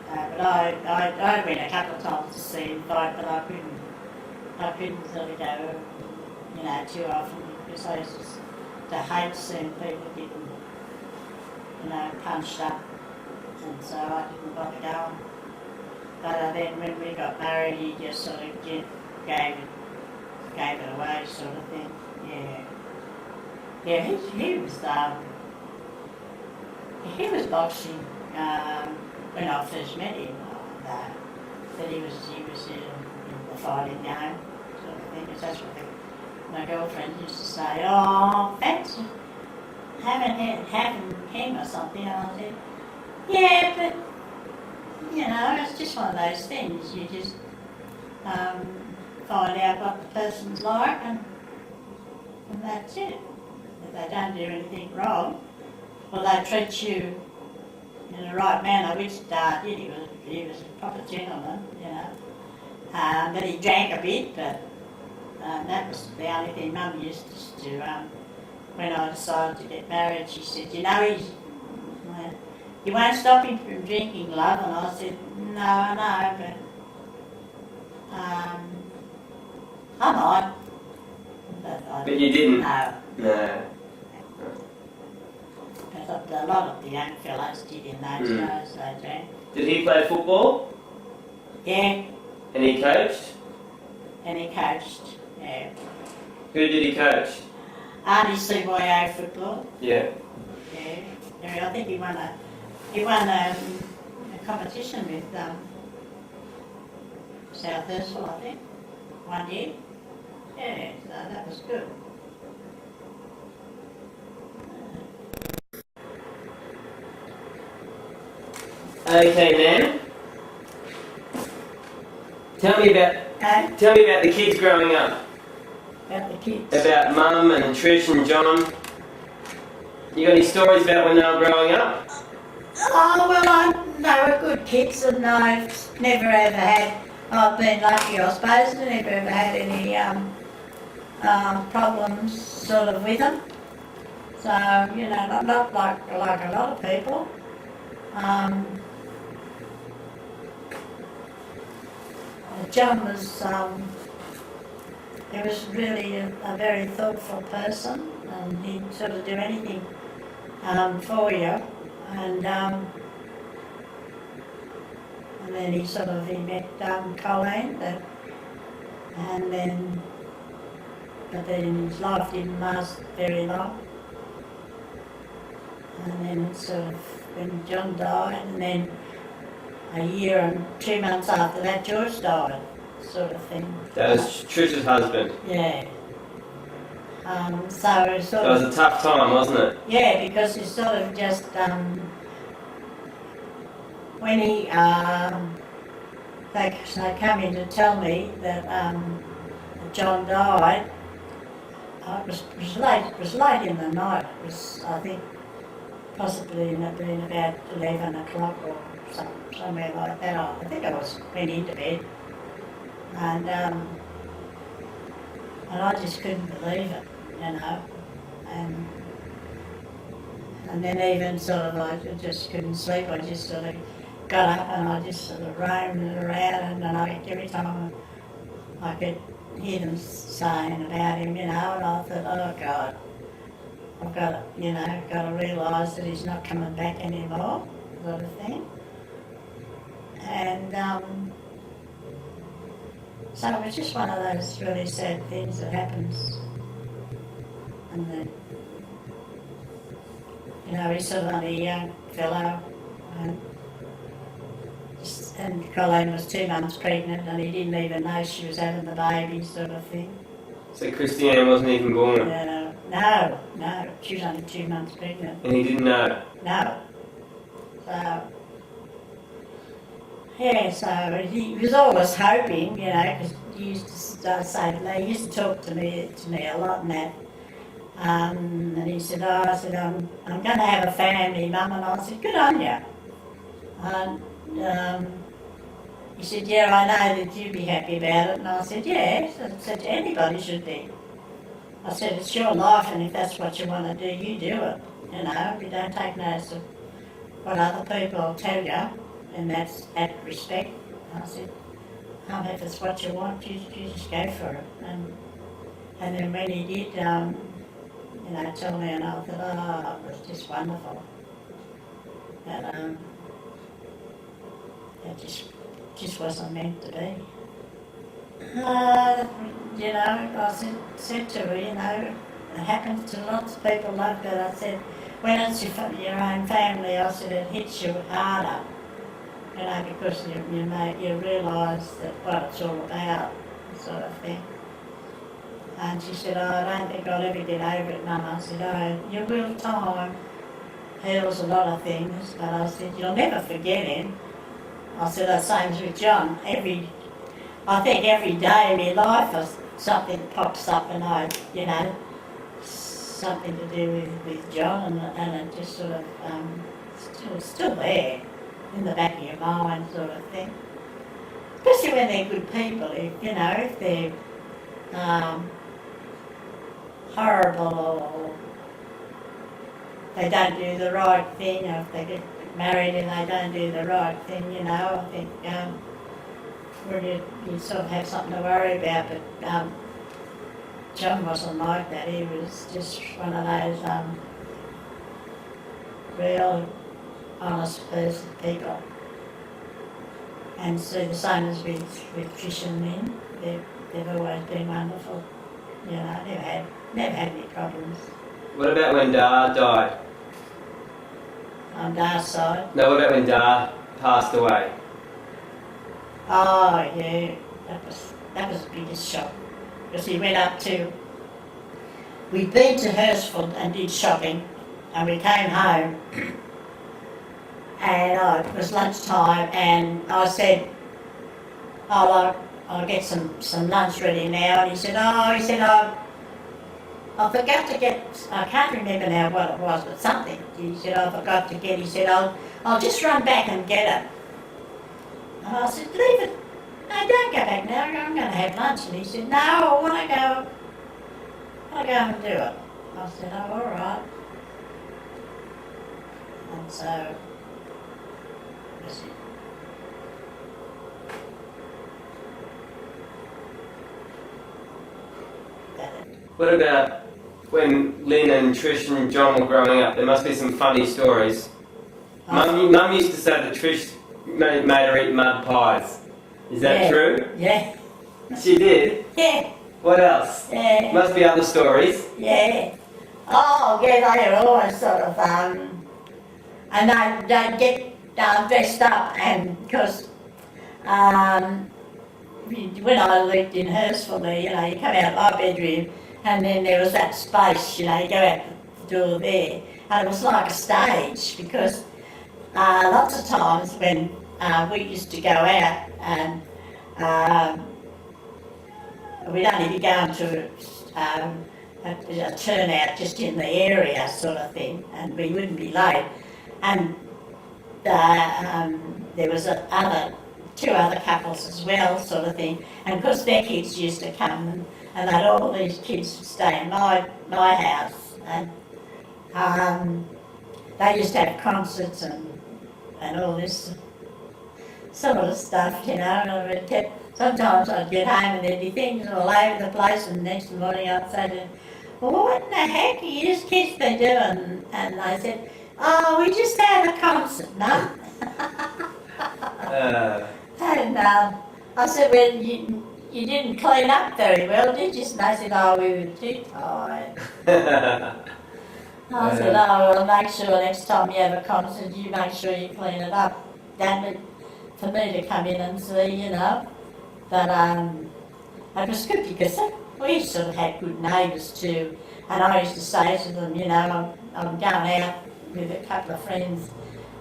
S2: But I went a couple of times to see him fight, but I couldn't sort of go, you know, too often because I used to hate seeing people getting, you know, punched up, and so I didn't bother going. But then when we got married, he just sort of gave it away, sort of thing. Yeah, he was boxing when I first met him. But he was in the fighting game, sort of thing. Because that's what my girlfriend used to say. Oh, fancy having him or something. And I said, yeah, but you know, it's just one of those things. You just find out what the person's like, and that's it. If they don't do anything wrong, or they treat you in the right manner, which Dad did. He was a proper gentleman, you know. But he drank a bit, but that was the only thing Mum used to do. When I decided to get married, she said, you know, you won't stop him from drinking, love. And I said, no, I know, but I might.
S1: But you didn't?
S2: No.
S1: No.
S2: But a lot of the young fellows did in those days, they drank.
S1: Did he play football?
S2: Yeah,
S1: And he coached?
S2: and he coached, yeah.
S1: Who did he coach?
S2: RDCYA football,
S1: Yeah.
S2: yeah. I think he won a competition with South Ursula, I think, one year. Yeah, so that was good.
S1: Okay, Nan. Tell me about the kids growing up.
S2: About the kids.
S1: About Mum and Trish and John. You got any stories about when they were growing up?
S2: Oh, well, they were good kids, and I've never ever had, I've been lucky, I suppose, and never ever had any problems sort of with them. So, you know, not like a lot of people. John was, he was really a very thoughtful person, and he'd sort of do anything for you. And then he met Colleen, but then his life didn't last very long. And then when John died, and then a year and 2 months after that, George died, sort of thing.
S1: That was Trish's husband.
S2: Yeah. So it was sort
S1: It was
S2: of,
S1: a tough time, wasn't it?
S2: yeah, because he sort of just, when he, they come in to tell me that John died, it was late in the night. It was, I think, possibly been about 11 o'clock or somewhere like that. I think I went into bed, and I just couldn't believe it, you know, and then even sort of I just couldn't sleep. I just sort of got up and I just sort of roamed around, and every time I could hear them saying about him, you know, and I thought, oh God, I've got to realise that he's not coming back anymore, sort of thing. And so it was just one of those really sad things that happens. And then, you know, he's sort of only a young fellow, and Colleen was 2 months pregnant, and he didn't even know she was having the baby, sort of thing.
S1: So Christiane wasn't even born?
S2: No, she was only 2 months pregnant.
S1: And he didn't know?
S2: No. So, yeah, so he was always hoping, you know, because he used to say to me, he used to talk to me a lot and that. And he said, I'm going to have a family, Mum, and I said, good on you. And he said, yeah, I know that you'd be happy about it. And I said, yeah. I said, anybody should be. I said, it's your life, and if that's what you want to do, you do it. You know, you don't take notice of what other people tell you, and that's out of respect. And I said, if it's what you want, you just go for it. And then when he did, you know, tell me, and I thought, it was just wonderful. But it just wasn't meant to be. You know, I said to her, you know, it happens to lots of people like that. I said, when it's your own family, I said, it hits you harder, you know, because you realise that what it's all about, sort of thing. And she said, I don't think I'll ever get over it, Mum. I said, you will. Time heals a lot of things, but I said, you'll never forget him. I said, the same as with John. I think every day in my life something pops up, and something to do with John, and it just sort of still there in the back of your mind, sort of thing. Especially when they're good people, if they're horrible or they don't do the right thing, or if they get married and they don't do the right thing, I think you sort of have something to worry about. But John wasn't like that. He was just one of those real honest people. And so the same as with Trish and Lynn, they've always been wonderful. Never had any problems.
S1: What about when Da died?
S2: On Da's side?
S1: No, what about when Da passed away?
S2: Oh yeah, that was the biggest shock. Because he went up to, we'd been to Hurstville and did shopping, and we came home, and it was lunchtime, and I said, I'll get some lunch ready now, and he said, I forgot to get, I can't remember now what it was, but something. He said, I forgot to get, he said, I'll just run back and get it. And I said, leave it. No, don't go back now, I'm going to have lunch. And he said, no, I want to go and do it. I said, oh, all right. And so, that was it.
S1: What about when Lynn and Trish and John were growing up? There must be some funny stories. Mum used to say that Trish made her eat mud pies. Is that true?
S2: Yeah.
S1: She did?
S2: Yeah.
S1: What else?
S2: Yeah.
S1: Must be other stories.
S2: Yeah. Oh, yeah, they are always sort of, and they'd get dressed up, and because when I lived in Hurstville, you come out of my bedroom, And then there was that space, you know, you go out the door there, and it was like a stage because lots of times when we used to go out and we'd only be going to a turnout just in the area sort of thing, and we wouldn't be late. And there was two other couples as well, sort of thing. And because their kids used to come, and they'd all these kids stay in my house, and they used to have concerts and all this sort of stuff, you know. And sometimes I'd get home and there'd be things all over the place, and the next morning I'd say to them, well, what in the heck are you kids been doing? And they said, oh, we just had a concert, no? And I said, well, you didn't clean up very well, did you? And they said, oh, we were too tired. I said, oh, well, make sure next time you have a concert, you make sure you clean it up. Don't for me to come in and see, you know. But it was good because we sort of had good neighbours too. And I used to say to them, you know, I'm going out with a couple of friends,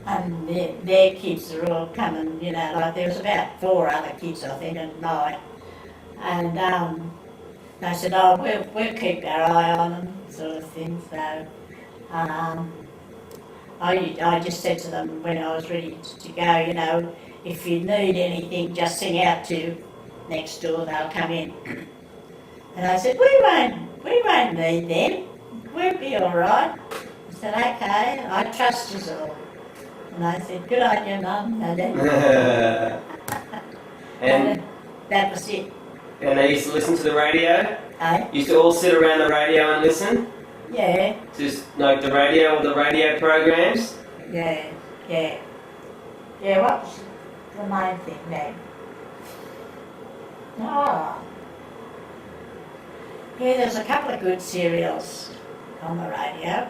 S2: and their kids are all coming, you know, like there was about 4 other kids, I think, at night. And they said, oh, we'll keep our eye on them, sort of thing. So I just said to them when I was ready to go, you know, if you need anything, just sing out to next door, they'll come in. And I said, we won't need them, we'll be all right. I said, okay, I trust you all. And I said, good on you, Mum. And that was it.
S1: And they used to listen to the radio?
S2: Eh?
S1: Used to all sit around the radio and listen?
S2: Yeah.
S1: Just like the radio or the radio programs?
S2: Yeah. Yeah, what was the main thing then? Oh. Yeah, there's a couple of good serials on the radio.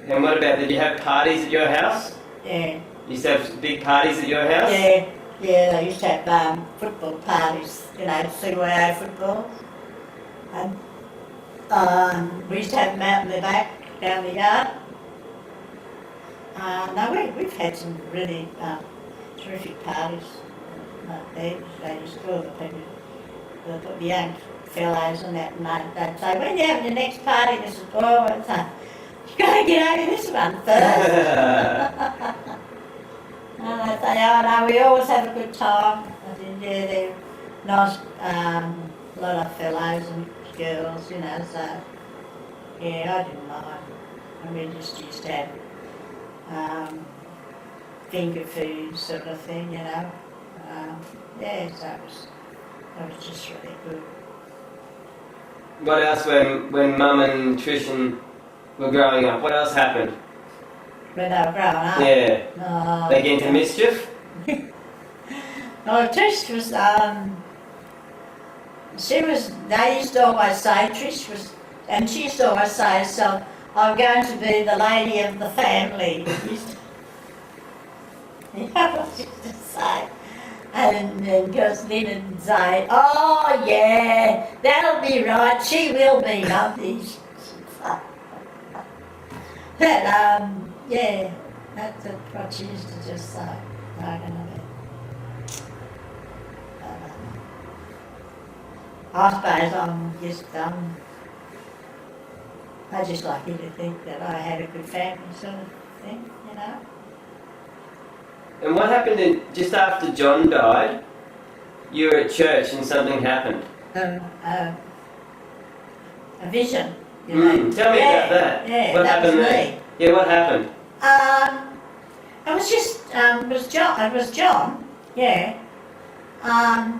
S1: And what about, did you have parties at your house?
S2: Yeah.
S1: You used to have big parties at your house?
S2: Yeah, they used to have football parties, you know, CYO football. And we used to have them out in the back, down the yard. No, we've had some really terrific parties like that. They used to call the people, the young fellows and that, and they'd say, when are you having your next party, Mrs. Boyle? I'd say, you've got to get over this one first. And I'd say, oh no, we always have a good time. I said, yeah, they're nice, a lot of fellows and girls, you know, so yeah, I didn't mind. I mean, just used to have finger food sort of thing, you know. Yeah, so that was just really good.
S1: What else when Mum and Trish were growing up? What else happened?
S2: When they were growing up?
S1: Yeah.
S2: Oh,
S1: They get into mischief?
S2: Oh, Trish was, they used to always say, Trish was, and she used to always say herself, I'm going to be the lady of the family. You know what she used to say? And then goes in and say, oh yeah, that'll be right, she will be lovely. But yeah, that's what she used to just say. I suppose I'm just I just like you to think that I had a good family sort of thing, you know.
S1: And what happened just after John died? You were at church and something happened.
S2: A vision. You know.
S1: Tell me about that.
S2: Yeah,
S1: what
S2: that
S1: happened
S2: was
S1: there?
S2: me.
S1: Yeah, what happened?
S2: It was just it was John, yeah. I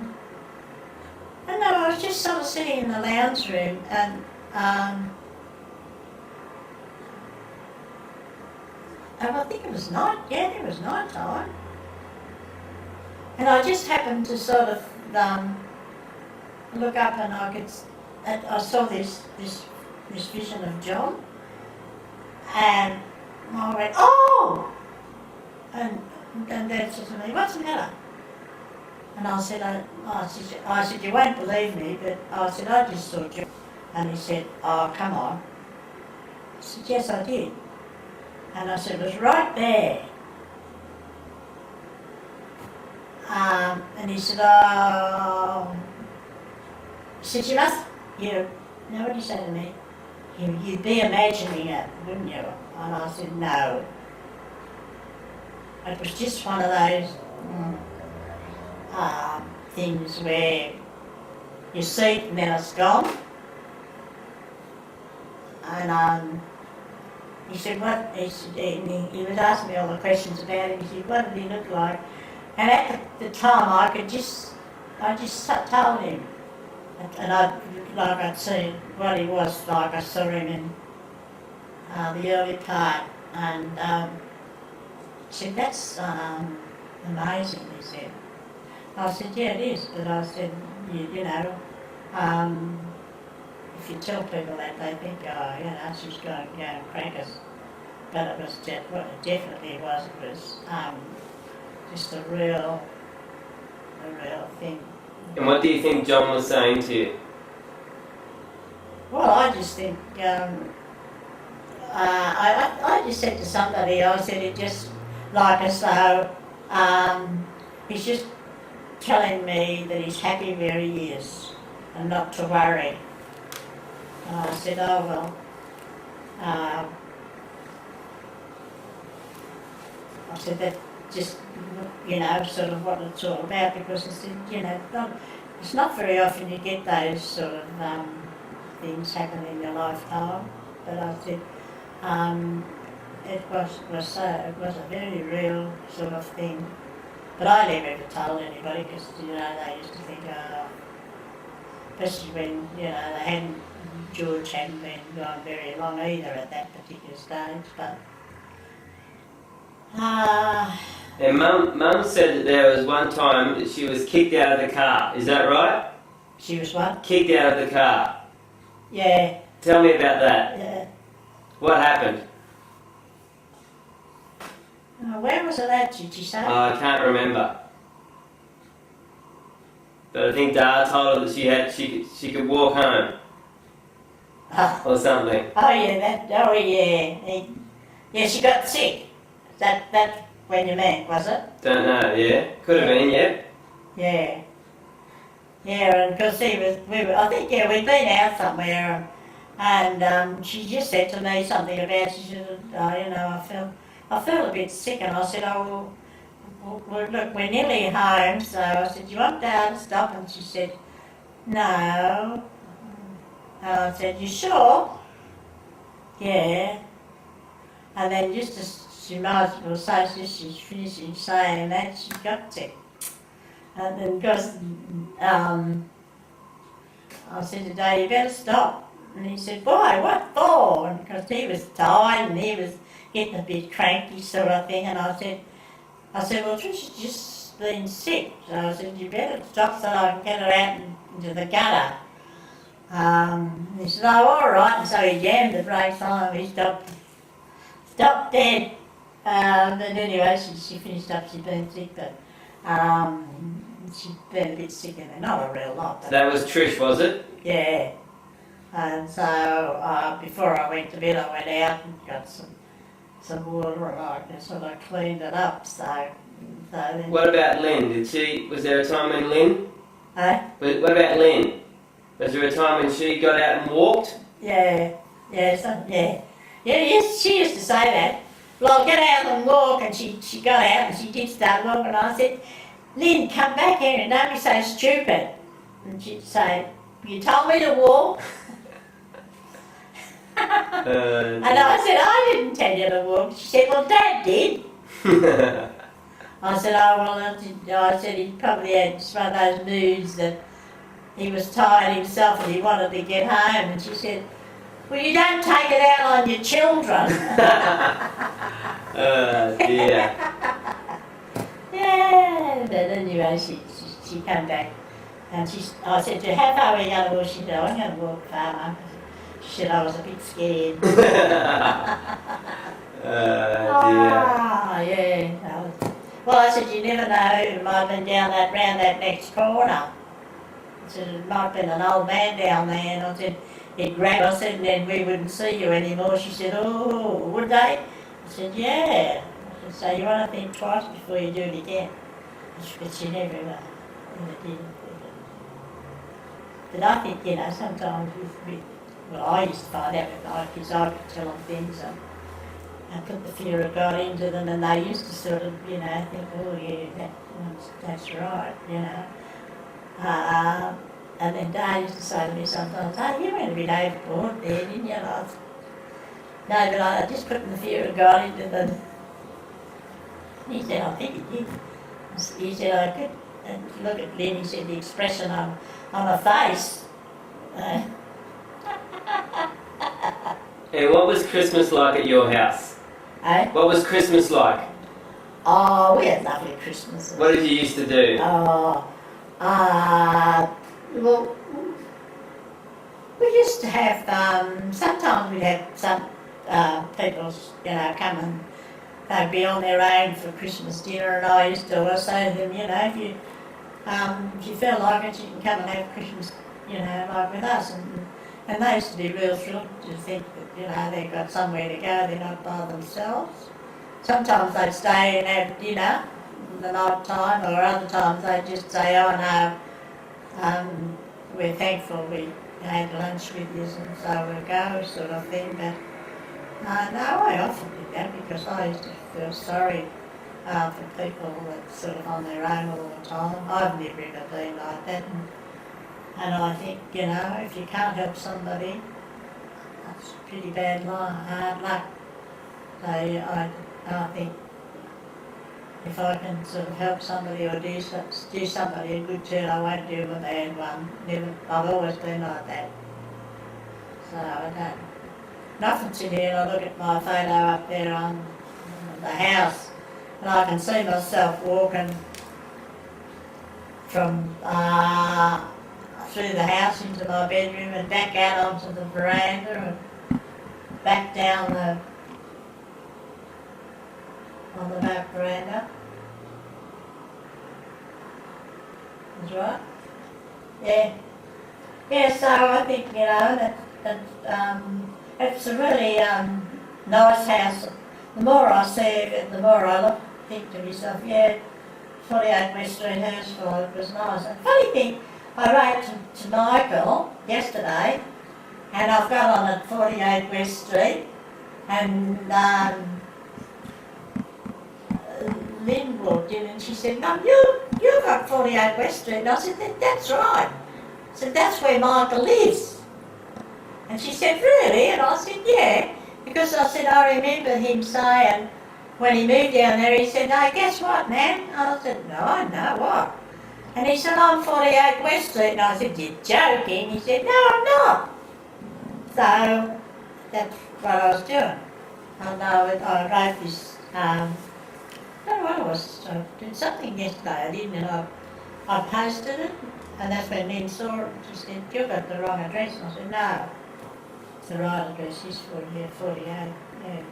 S2: don't know, I was just sort of sitting in the lounge room and I think it was night, yeah, it was night time. And I just happened to sort of look up and I saw this vision of John. And I went, oh! And Dad said to me, what's the matter? And I said, you won't believe me, but I said, I just saw John. And he said, oh, come on. I said, yes, I did. And I said, it was right there. And he said, oh, he said, you know what he said to me? You'd be imagining it, wouldn't you? And I said, no. It was just one of those things where you see it and then it's gone. And he said, what? He said, he was asking me all the questions about him. He said, what did he look like? And at the time, I just told him, and I'd seen what he was like. I saw him in the early part, and he said, that's amazing. He said. I said, yeah, it is. But I said, you know, if you tell people that, they think, oh, you know, she's going to go and crank us. But it was what it definitely was. It was just a real thing.
S1: And what do you think John was saying to you?
S2: Well, I just think, I just said to somebody, I said it just like as though he's just telling me that he's happy where he is and not to worry. And I said, oh well, I said that just, you know, sort of what it's all about, because I said, you know, it's not very often you get those sort of things happen in your lifetime. But I said, it was a very real sort of thing. But I never ever told anybody, because, you know, they used to think, especially when, you know, George hadn't been gone very long either at that particular stage. But
S1: And Mum said that there was one time that she was kicked out of the car. Is that right?
S2: She was what?
S1: Kicked out of the car.
S2: Yeah.
S1: Tell me about that.
S2: Yeah.
S1: What happened?
S2: Where was it at, did you say?
S1: I can't remember. But I think Dad told her that she could walk home or something.
S2: Yeah, she got sick. That when you meant, was it?
S1: Don't know. Yeah, could have been. Yeah.
S2: Yeah. Yeah, and because I think we'd been out somewhere, and she just said to me something about, she said, you know, I felt a bit sick, and I said, oh, well, look, we're nearly home, so I said, do you want Dad to stop? And she said, no. And I said, you sure? Yeah. And then just as she might as well say, she's finishing saying that, she got sick. And then because I said to Dad, you better stop. And he said, why, what for? And because he was tired and he was getting a bit cranky sort of thing. And I said, well, Trish has just been sick. So I said, you better stop so I can get her out into the gutter. He said, oh, all right. And so he jammed the brakes on and he stopped dead. But anyway, she finished up, she'd been sick, but she'd been a bit sick in there, not a real lot. But
S1: That was Trish, was it?
S2: yeah. And so before I went to bed, I went out and got some water and I sort of cleaned it up. So then,
S1: What about Lynn? Was there a time when Lynn? What about Lynn? Was there a time when she got out and walked?
S2: yes, she used to say that. Well, I'll get out and walk, and she got out and she did start walking. And I said, Lynn, come back here and don't be so stupid. And she'd say, you told me to walk. And I said, I didn't tell you to walk. She said, well, Dad did. I said, oh, well, I said he probably had just one of those moods that he was tired himself and he wanted to get home. And she said, well, you don't take it out on your children.
S1: Dear.
S2: Yeah, but anyway, she came back. And I said to her, how far are you going to walk? She said, oh, I'm going to walk far, Mum. She said, I was a bit scared.
S1: Dear.
S2: Yeah. Well, I said, you never know, it might have been round that next corner. I said, it might have been an old man down there. And I said, he'd grab us and then we wouldn't see you anymore. She said, oh, would they? I said, yeah. I said, so you want to think twice before you do it again. But she never did. But I think, sometimes well, I used to find out with my kids, I could tell them things and put the fear of God into them, and they used to sort of, think, oh yeah, that's right, and then Dad used to say to me sometimes, oh, you went a bit overboard there, didn't you? And I said, no, but I just put the fear of God into them. He said, I think he did. He said, I could. And look at Lynn, he said, the expression on her face.
S1: And what was Christmas like at your house? What was Christmas like?
S2: Oh, we had lovely Christmases.
S1: What did you used to do?
S2: Well, we used to have, sometimes we'd have some people, come and they'd be on their own for Christmas dinner, and I used to always say to them, if you feel like it, you can come and have Christmas, like with us. And they used to be real thrilled to think that, they've got somewhere to go, they're not by themselves. Sometimes they'd stay and have dinner the night time, or other times they'd just say, oh no, we're thankful we had lunch with you and so we'll go, sort of thing. But no, I often did that because I used to feel sorry for people that sort of on their own all the time. I've never ever been like that. And I think, if you can't help somebody, that's pretty bad hard luck. So I think if I can sort of help somebody or do somebody a good turn, I won't do a bad one. I've always been like that. So I don't. Nothing sit here and I look at my photo up there on the house, and I can see myself walking from through the house into my bedroom and back out onto the veranda and back down on the back veranda. That's right. Yeah. Yeah, so I think, that it's a really nice house. The more I see of it, the more I think to myself, 48 West Street, Hurstville, it was nice. The funny thing, I wrote to Michael yesterday, and I've got on at 48 West Street, and Lynn walked in and she said, Mum, you got 48 West Street. And I said, that's right. I said, that's where Michael lives. And she said, really? And I said, yeah. Because I said, I remember him saying, when he moved down there, he said, hey, guess what, man? And I said, no, what? And he said, I'm 48 West Street. And I said, you're joking? He said, no, I'm not. So, that's what I was doing. And I wrote this, I don't know what it was, I did something yesterday, I didn't, and I posted it, and that's when Lynn saw it, she said, you've got the wrong address. And I said, no, the right address is 48, yeah.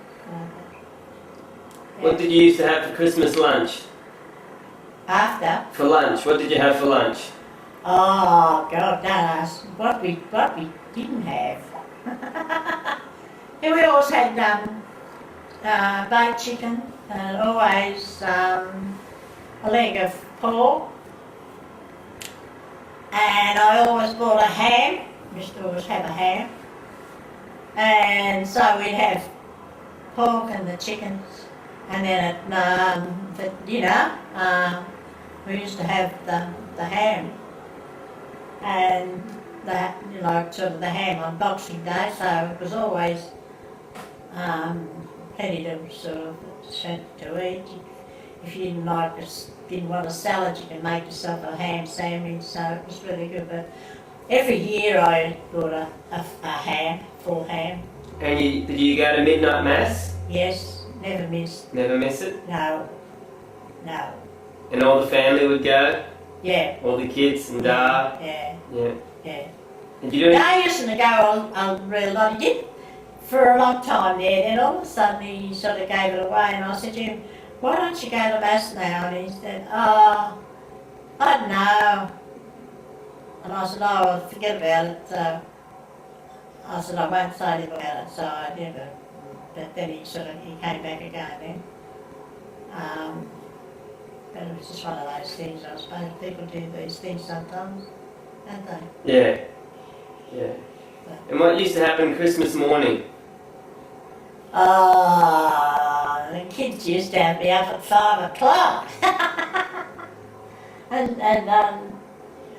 S1: What did you used to have for Christmas lunch?
S2: After?
S1: For lunch, what did you have for lunch?
S2: Oh, God, don't ask what we didn't have. Yeah, we always had baked chicken, and always a leg of pork, and I always bought a ham. We used to always have a ham, and so we'd have pork and the chickens, and then for dinner we used to have the ham, and sort of the ham on Boxing Day, so it was always plenty to sort of to eat. If you didn't want a salad, you can make yourself a ham sandwich, so it was really good. But every year I bought a ham, full ham.
S1: And did you go to midnight mass?
S2: Yes, never missed.
S1: Never miss it?
S2: No.
S1: And all the family would go?
S2: Yeah.
S1: All the kids and Da?
S2: Yeah.
S1: Did you do
S2: I used to go a real lot. He did for a long time there, then all of a sudden he sort of gave it away, and I said to him, why don't you go to mass now? And he said, I don't know. And I said, oh, well, forget about it. So I said, I won't say anything about it, so I never, but then he came back again then. But it was just one of those things, I suppose. People do these things sometimes, don't they?
S1: Yeah. Yeah. And what used to happen Christmas morning?
S2: Oh, the kids used to have me up at 5 o'clock. and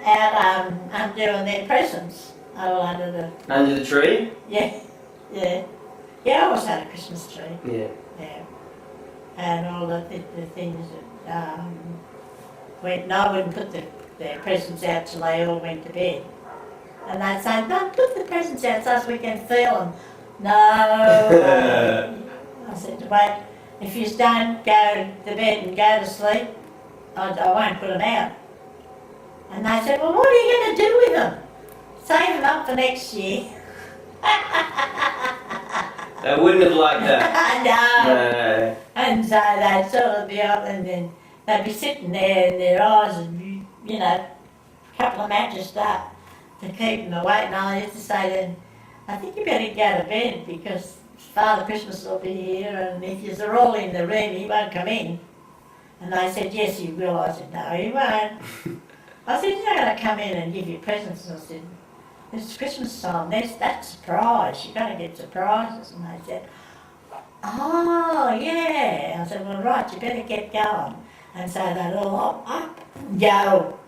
S2: out undoing their presents. All under the...
S1: Under the tree?
S2: Yeah, yeah. Yeah, I always had a Christmas tree.
S1: Yeah.
S2: Yeah. And all the things that went... I wouldn't put their presents out till they all went to bed. And they'd say, "Mum, put the presents out so we can feel them." No. I said, "Wait, if you don't go to bed and go to sleep, I won't put them out." And they said, "Well, what are you going to do with them? Save them up for next year."
S1: They wouldn't have liked that.
S2: No.
S1: No.
S2: And so they'd sort of be up and then they'd be sitting there and their eyes would be, a couple of matches up to keep them awake. And I used to say to them, "I think you better go to bed because Father Christmas will be here and if you're all in the room, he won't come in." And they said, "Yes, he will." I said, "No, he won't." I said, "He's not going to come in and give you presents." I said, "It's Christmas time, that's surprise, you're going to get surprises." And they said, "Oh, yeah." I said, "Well, right, you better get going." And so they'd all up and go.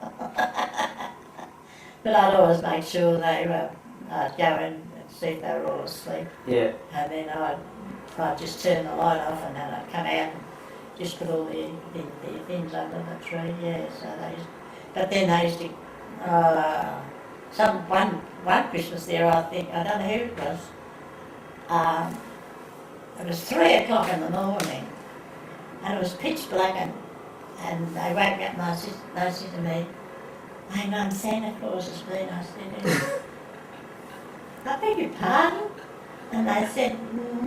S2: But I'd always make sure I'd go in and see if they were all asleep.
S1: Yeah.
S2: And then I'd just turn the light off and then I'd come out and just put all the things under the tree, yeah. But then they used to, one Christmas there, I think, I don't know who it was, it was 3 o'clock in the morning and it was pitch black and they woke up and they said to me, "Hey Mum, Santa Claus has been." I said, "I beg your pardon?" And they said,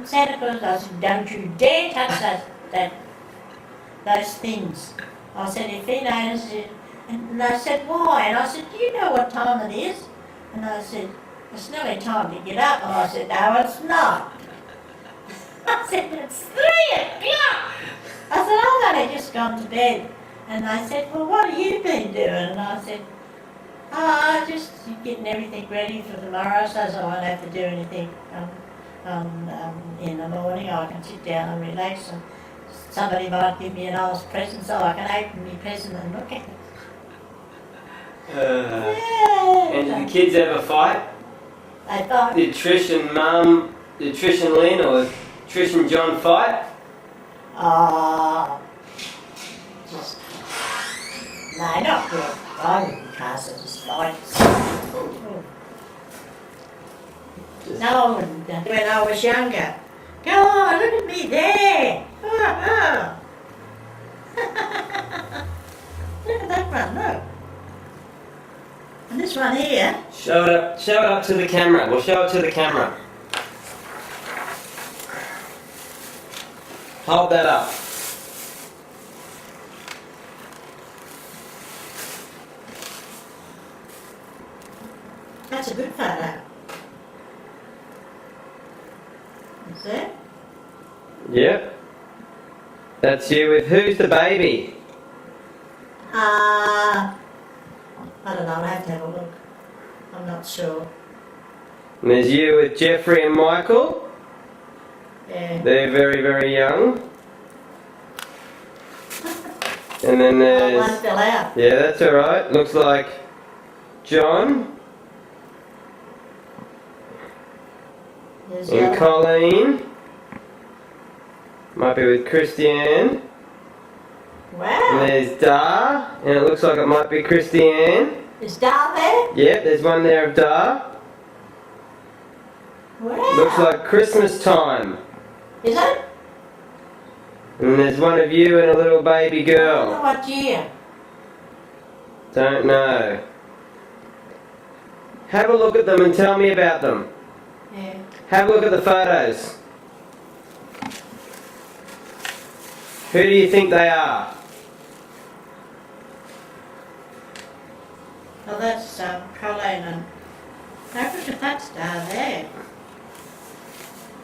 S2: "Santa Claus." I said, "Don't you dare touch those things." I said, "If he knows it." And they said, "Why?" And I said, "Do you know what time it is?" And I said, "It's nearly time to get up." And I said, "No, it's not." I said, "It's 3 o'clock." I said, "I've only just gone to bed." And they said, "Well, what have you been doing?" And I said, just getting everything ready for tomorrow so I won't have to do anything in the morning. I can sit down and relax and somebody might give me an nice present so I can open my present and look at it." Yeah.
S1: And did the kids ever fight?
S2: They thought,
S1: Did Trish and Lynn or Trish and John fight?
S2: just, no, not good. I wouldn't class it as fights. No, I wouldn't. When I was younger, "Go on, look at me there." Look at that one, look. And this one here.
S1: Show it up to the camera. We'll show it to the camera. Hold that up.
S2: That's a good photo. Is it?
S1: Yep. That's you with who's the baby?
S2: I don't know, I'll have to have a look. I'm not sure.
S1: And there's you with Jeffrey and Michael.
S2: Yeah.
S1: They're very, very young. And then
S2: One
S1: there's...
S2: fell out.
S1: Yeah, that's alright. Looks like John
S2: There's the
S1: and
S2: other.
S1: Colleen. Might be with Christiane. And
S2: Wow.
S1: there's Dar, and it looks like it might be Christiane.
S2: Is Dar there?
S1: Yep, there's one there of Dar.
S2: Wow.
S1: Looks like Christmas time.
S2: Is it?
S1: And there's one of you and a little baby
S2: I don't know
S1: girl.
S2: what year.
S1: Don't know. Have a look at them and tell me about them.
S2: Yeah.
S1: Have a look at the photos. Who do you think they are?
S2: Well, that's Colleen Look at that star there.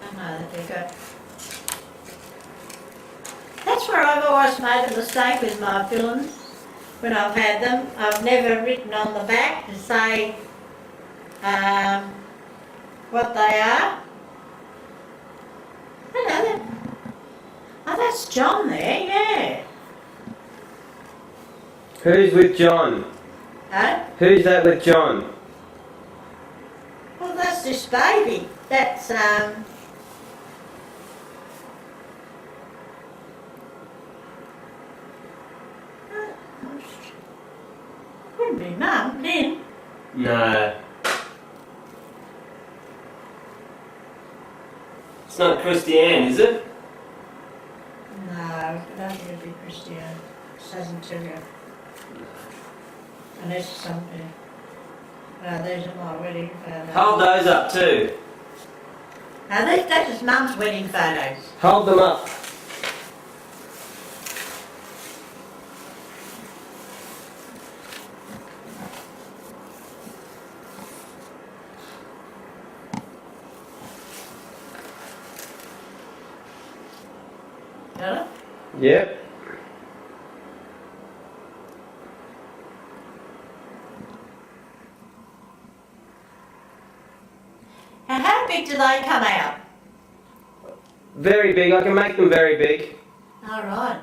S2: I know that they got. That's where I've always made a mistake with my films. When I've had them, I've never written on the back to say what they are. Hello. Oh, that's John there, yeah.
S1: Who's with John?
S2: Huh?
S1: Who's that with John?
S2: Well, that's this baby. That's wouldn't be Mum, Lynn.
S1: No. It's not Christiane, is it?
S2: No, I don't think it'd be Christiane. It doesn't tell you. Unless it's something. No, these are my wedding photos.
S1: Hold those up too.
S2: Now, that's his Mum's wedding photos.
S1: Hold them up.
S2: Got it?
S1: Yep.
S2: And how big do they come out?
S1: Very big. I can make them very big.
S2: All right.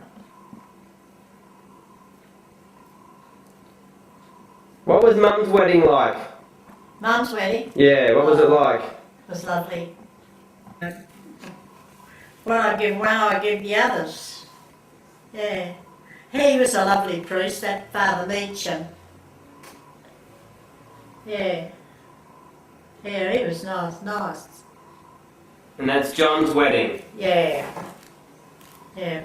S1: What was Mum's wedding like?
S2: Mum's wedding
S1: Yeah, what was it like?
S2: was lovely. When I give one, I give the others. Yeah. He was a lovely priest, that Father Meacham. Yeah. Yeah, he was nice.
S1: And that's John's wedding.
S2: Yeah. Yeah.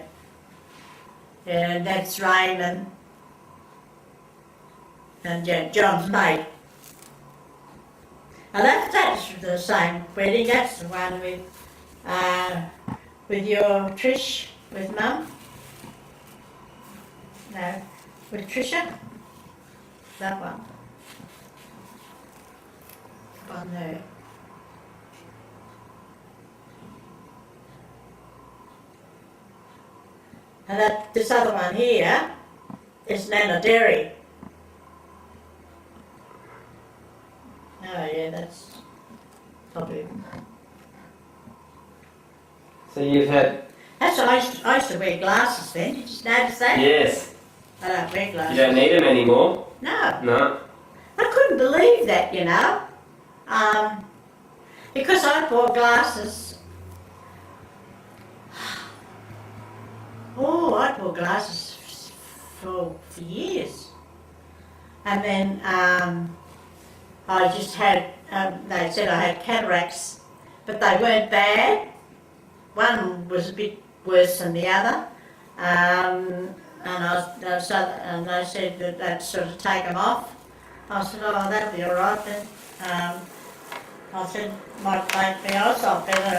S2: Yeah, and that's Raymond. And yeah, John's mate. And that's the same wedding. That's the one with your Trish, with Mum. No, with Trisha. That one. One there. And this other one here is Nana Derry. Oh yeah, that's probably.
S1: So you've had...
S2: That's I used to wear glasses then. Did you notice that?
S1: Yes.
S2: I don't wear glasses.
S1: You don't need them anymore.
S2: No.
S1: No.
S2: I couldn't believe that, you know. Because I wore glasses. Oh, I wore glasses for years. And then I just had, they said I had cataracts, but they weren't bad. One was a bit worse than the other. And they said that they'd sort of take them off. I said, oh, that'll be all right then. I said, might make my eyesight better,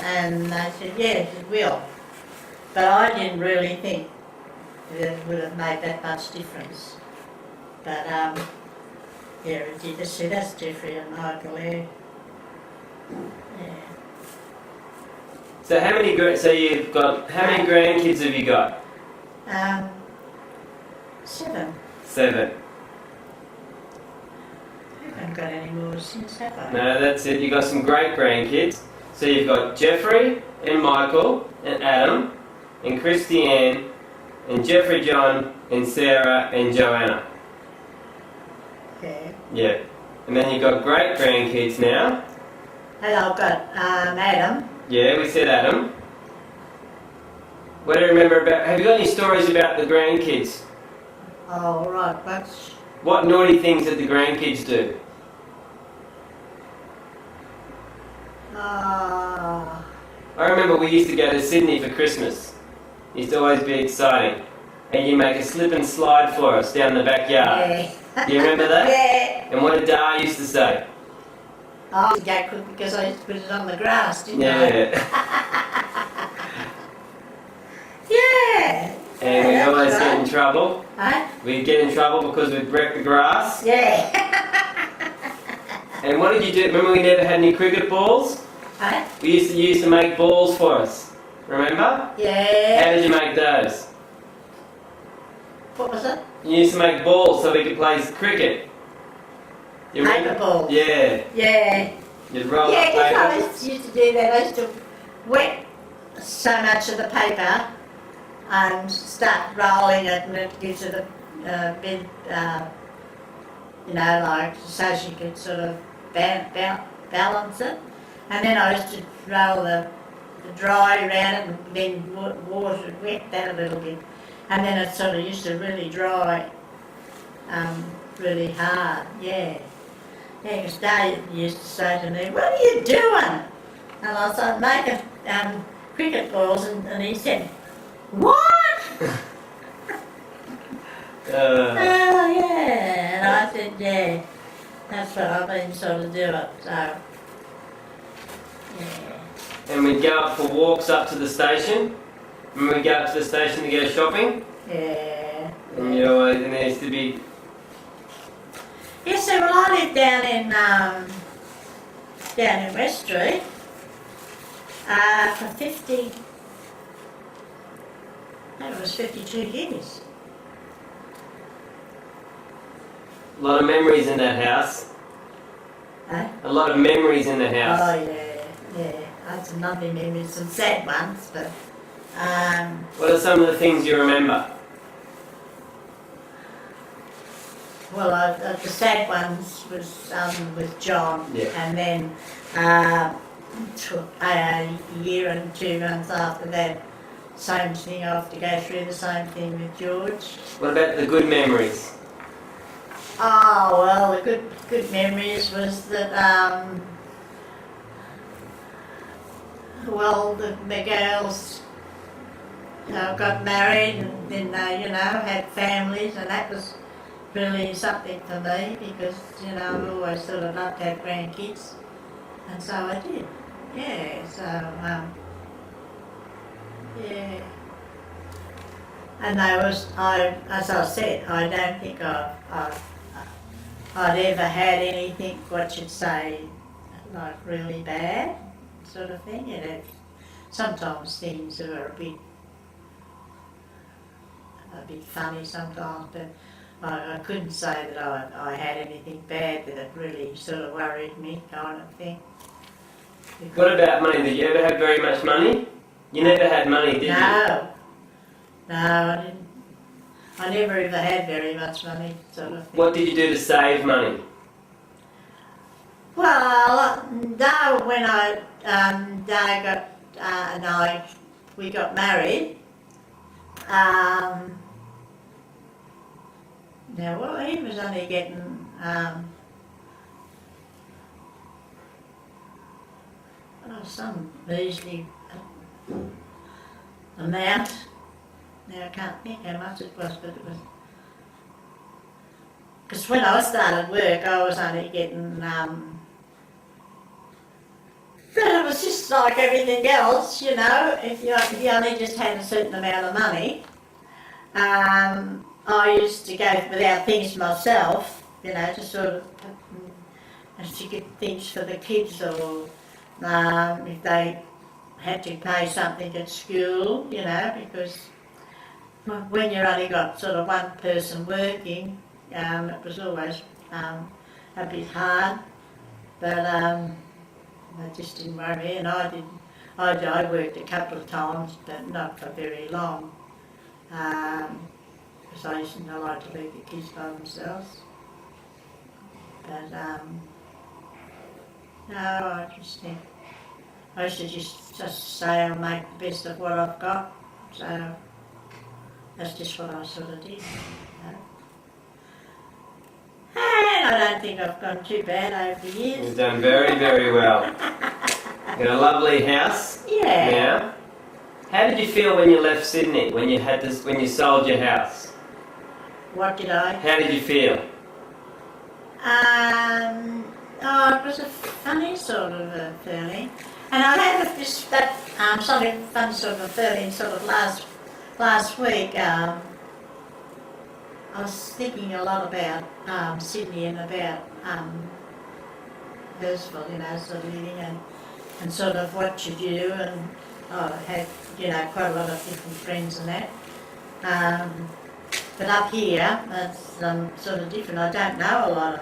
S2: and they said, yes, it will. But I didn't really think that it would have made that much difference. But yeah, it did. See, that's Jeffrey and Michael there. Yeah.
S1: So how many grandkids have you got?
S2: 7.
S1: 7.
S2: I haven't got any more since, have I?
S1: No, that's it. You got some great grandkids. So you've got Jeffrey and Michael and Adam and Christiane and Jeffrey John and Sarah and Joanna.
S2: Yeah.
S1: Yeah. And then you've got great grandkids now.
S2: And I've got Adam.
S1: Yeah, we said Adam. What do you remember about... Have you got any stories about the grandkids?
S2: Oh, right, that's...
S1: What naughty things did the grandkids do?
S2: Ah.
S1: I remember we used to go to Sydney for Christmas. It used to always be exciting. And you make a slip and slide for us down the backyard.
S2: Yeah.
S1: Do you remember that?
S2: Yeah.
S1: And what did Da used to say?
S2: I used to go quick because I used to put it on the grass, didn't I?
S1: Yeah.
S2: Yeah.
S1: And we'd
S2: that's
S1: always
S2: right.
S1: get in trouble.
S2: Huh?
S1: We'd get in trouble because we'd wreck the grass.
S2: Yeah.
S1: And what did you do? Remember we never had any cricket balls?
S2: Eh?
S1: You used to make balls for us. Remember?
S2: Yeah.
S1: How did you make those?
S2: What was it?
S1: You used to make balls so we could play cricket. You remember?
S2: Paper balls.
S1: Yeah.
S2: Yeah.
S1: You'd roll
S2: Yeah,
S1: up
S2: because
S1: paper.
S2: I used to do that. I used to wet so much of the paper and start rolling it, and it gives it a bit, you know, like so she could sort of balance it. And then I used to roll the dry around it and then water wet that a little bit. And then it sort of used to really dry really hard, yeah. Yeah, because Dave used to say to me, "What are you doing?" And I said, "Making cricket balls," and he said, "What?" Oh, yeah. And I said, "Yeah, that's what I've been sort of doing." So, yeah.
S1: And we'd go up for walks up to the station. And we'd go up to the station to go shopping.
S2: Yeah.
S1: And you know, and there used to be.
S2: Yes, so well, I lived down in West Street for 50, I think it was 52 years.
S1: A lot of memories in that house.
S2: Eh?
S1: A lot of memories in the
S2: Oh
S1: house.
S2: yeah. I had some lovely memories, some sad ones, but
S1: What are some of the things you remember?
S2: well, the sad ones was with John,
S1: Yeah.
S2: and then a year and 2 months after that, same thing. I have to go through the same thing with George.
S1: What about the good memories?
S2: Oh well, the good memories was that well the girls got married and then they had families, and that was really something for me because I've always sort of loved to have grandkids, and so I did. Yeah, so yeah. And as I said, I don't think I'd ever had anything, what you'd say, like really bad sort of thing. Sometimes things are a bit funny sometimes, but I couldn't say that I had anything bad that it really sort of worried me, kind of thing.
S1: What about money? Did you ever have very much money? You never had money, did you?
S2: No, I didn't. I never ever had very much money, sort of thing.
S1: What did you do to save money?
S2: Well, no, when Dad got and we got married. Now, well, he was only getting some measly amount. Now I can't think how much it was, but it was. Because when I started work, I was only getting. But it was just like everything else, if you only just had a certain amount of money. I used to go without things myself, to sort of to get things for the kids, or if they had to pay something at school, because when you only got sort of one person working, it was always a bit hard, but that just didn't worry me, and I didn't. I worked a couple of times, but not for very long, because I used to like to leave the kids by themselves. But no, I just think I used to just say I'll make the best of what I've got. So that's just what I sort of did. And I don't think I've gone too bad over the years.
S1: You've done very, very well. You got a lovely house.
S2: Yeah.
S1: Now, how did you feel when you left Sydney? When you sold your house?
S2: What did I?
S1: How did you feel?
S2: It was a funny sort of a feeling, and I had something funny sort of a feeling sort of last week. I was thinking a lot about Sydney and about Hurstville, you know, sort of living and sort of what you do, and I had, you know, quite a lot of different friends and that. But up here, it's sort of different. I don't know a lot of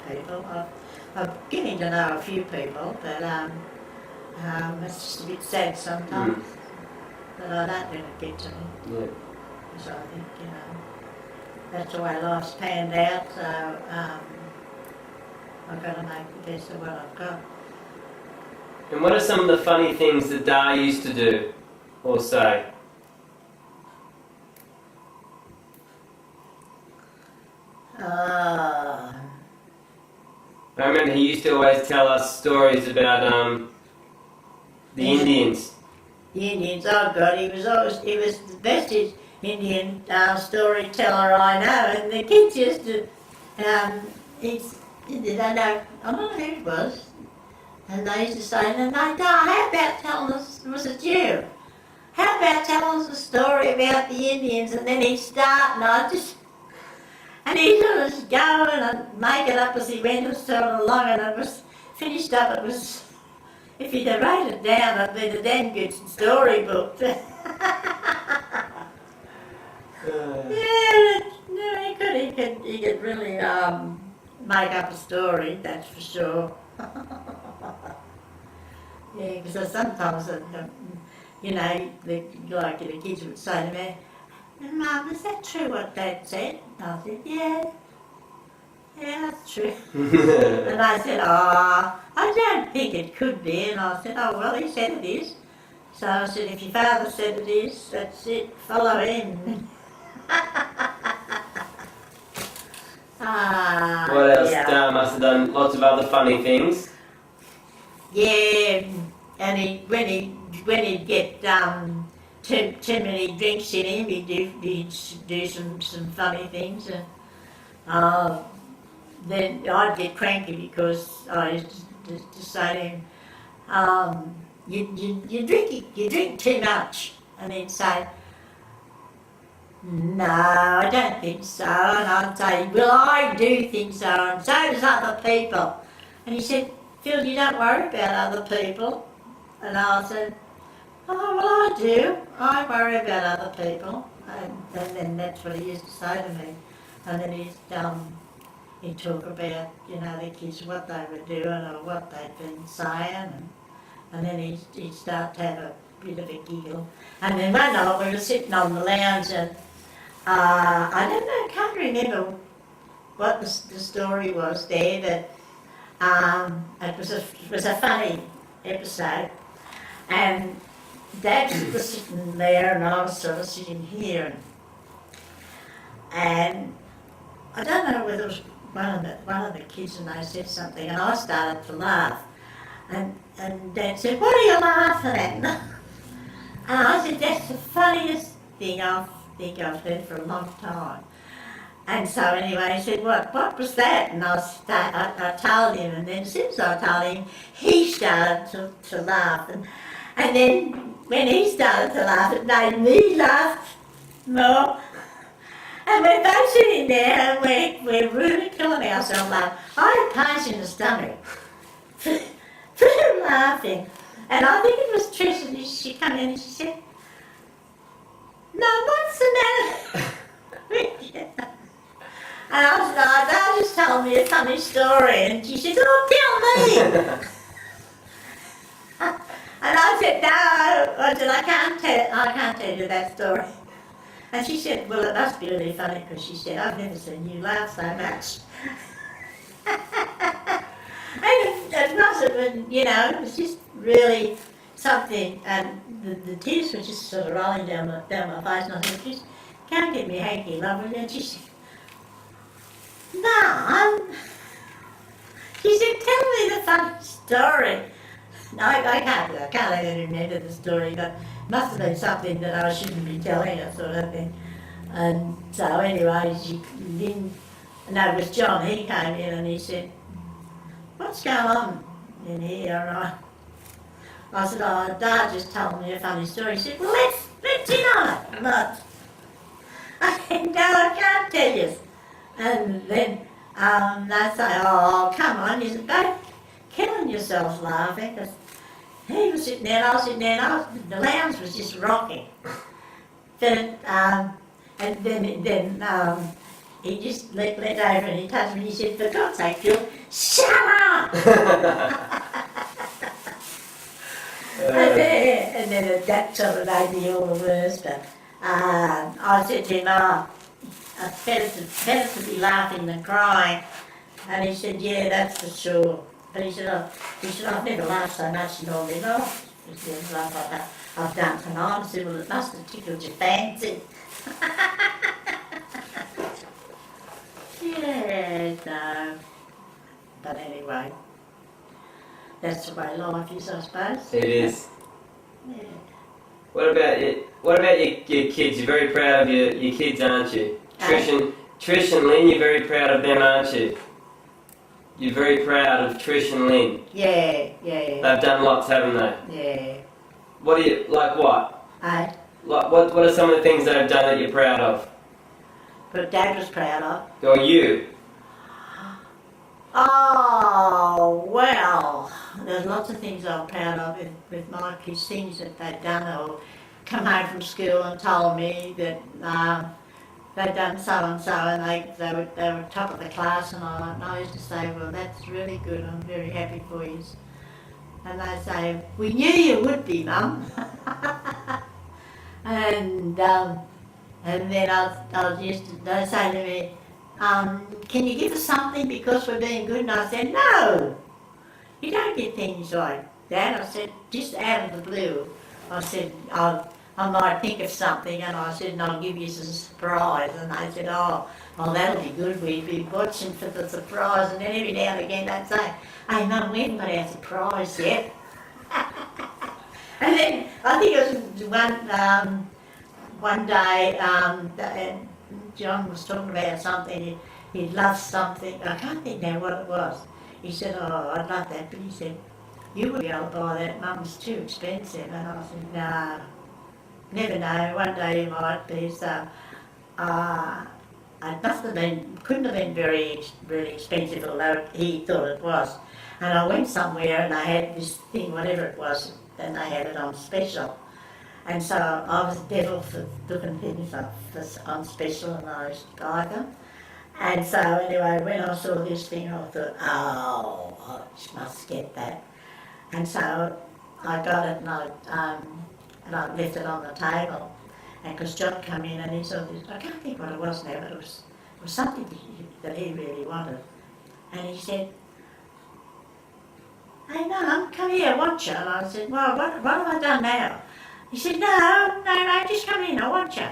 S2: people. I'm getting to know a few people, but it's just a bit sad sometimes that I don't let it get to me.
S1: Yeah.
S2: So I think, you know, that's the way life's panned out, so I've got to make the best of what I've got.
S1: And what are some of the funny things that Da used to do or say? I remember he used to always tell us stories about the Indians.
S2: The Indians, oh God, he was the best Indian storyteller I know, and the kids used to, they don't know, I don't know who it was, and they used to say, no, how about telling us, it was a Jew, how about telling us a story about the Indians, and then he'd start, and he'd sort of go and make it up as he went and sort of along, and it was finished up, it was, if you'd have wrote it down, it'd be the damn good storybook. Yeah, no, he could really make up a story, that's for sure. Yeah, because sometimes, you know, the kids would say to me, Mum, is that true what Dad said? And I said, yeah, that's true. And I said, I don't think it could be. And I said, oh, well, he said it is. So I said, if your father said it is, that's it, follow him.
S1: What else?
S2: Yeah.
S1: Da must have done lots of other funny things.
S2: Yeah, and when he'd get too many drinks in him, he'd do some funny things. Then I'd get cranky because I used to say to him, you drink too much, and he'd say, no, I don't think so. And I'd say, well, I do think so, and so does other people. And he said, Phil, you don't worry about other people. And I said, oh, well, I do. I worry about other people. And then that's what he used to say to me. And then he'd talk about, you know, the kids, what they were doing or what they'd been saying. And then he'd start to have a bit of a giggle. And then one night we were sitting on the lounge, and I don't know, can't remember what the story was there, but it was a funny episode. And Dad was sitting there and I was sort of sitting here. And I don't know whether it was one of the kids, and they said something, and I started to laugh. And Dad said, what are you laughing at? And I said, that's the funniest thing I think I've heard for a long time. And so anyway, he said, what was that? And I told him, and then as soon as I told him, he started to laugh. And then when he started to laugh, it made me laugh more. And we're both sitting there and we're really killing ourselves laughing. I had pains in the stomach for laughing. And I think it was Trish, and she came in and she said, no, what's the matter with you? And I said, oh, Dad just told me a funny story. And she said, oh, tell me. And I said, no, I can't tell you that story. And she said, well, it must be really funny, because she said, I've never seen you laugh so much. And it must have been, you know, it was just really something, and the tears were just sort of rolling down my face, and I said, just can't get me hanky, lovely. And she said, Mum, she said, tell me the funny story. No, I can't even remember the story, but it must have been something that I shouldn't be telling her, sort of thing. And so anyway, it was John, he came in and he said, what's going on in here? And I said, oh, Dad just told me a funny story. He said, well, let's in on it. But I said, no, I can't tell you. And then they say, oh, come on. He said, killing yourselves laughing, because he was sitting there and I was sitting there and the lounge was just rocking. Then, and then he just leant over and he touched me and he said, for God's sake, Phil, shut up! and then that sort of made me all the worse, but I said to him, it's better to be laughing than crying. And he said, yeah, that's for sure. But he said, I've never laughed so much in all my life. He said, like I've done tonight. I said, well, it must have tickled your fancy. Yeah, no. But anyway, that's the way life is, I suppose.
S1: It is.
S2: Yeah.
S1: What about your kids? You're very proud of your kids, aren't you? Trish and Lynn, you're very proud of them, aren't you? You're very proud of Trish and Lynn.
S2: Yeah.
S1: They've done lots, haven't they?
S2: Yeah.
S1: What do you, like what?
S2: Hey?
S1: Like what are some of the things they've done that you're proud of?
S2: But Dad was proud of.
S1: Or you?
S2: Oh, well, there's lots of things I'm proud of with my kids, things that they've done, or come home from school and told me that they'd done so and so, and they were top of the class and all that. And I used to say, well, that's really good, I'm very happy for you. And they say, we knew you would be, Mum. and then they say to me, can you give us something because we're being good? And I said, no, you don't get things like that. I said, just out of the blue. I said, I might think of something, and I said, and I'll give you some surprise. And they said, oh, that'll be good. We'd be watching for the surprise. And then every now and again they'd say, hey, Mum, we haven't got our surprise yet. And then I think it was one day, John was talking about something, he loved something, I can't think now what it was. He said, oh, I'd love that, but he said, you would be able to buy that, Mum's too expensive. And I said, no, never know, one day you might be. So it must have been, couldn't have been very expensive, although he thought it was. And I went somewhere and they had this thing, whatever it was, and they had it on special. And so I was the devil for looking things up on special, and I used to buy them. And so anyway, when I saw this thing, I thought, oh, I must get that. And so I got it and I left it on the table. And because John came in and he saw this, I can't think what it was now, but it was something that he really wanted. And he said, hey Mum, come here, watch it. And I said, well, what have I done now? He said, no, just come in, I want you.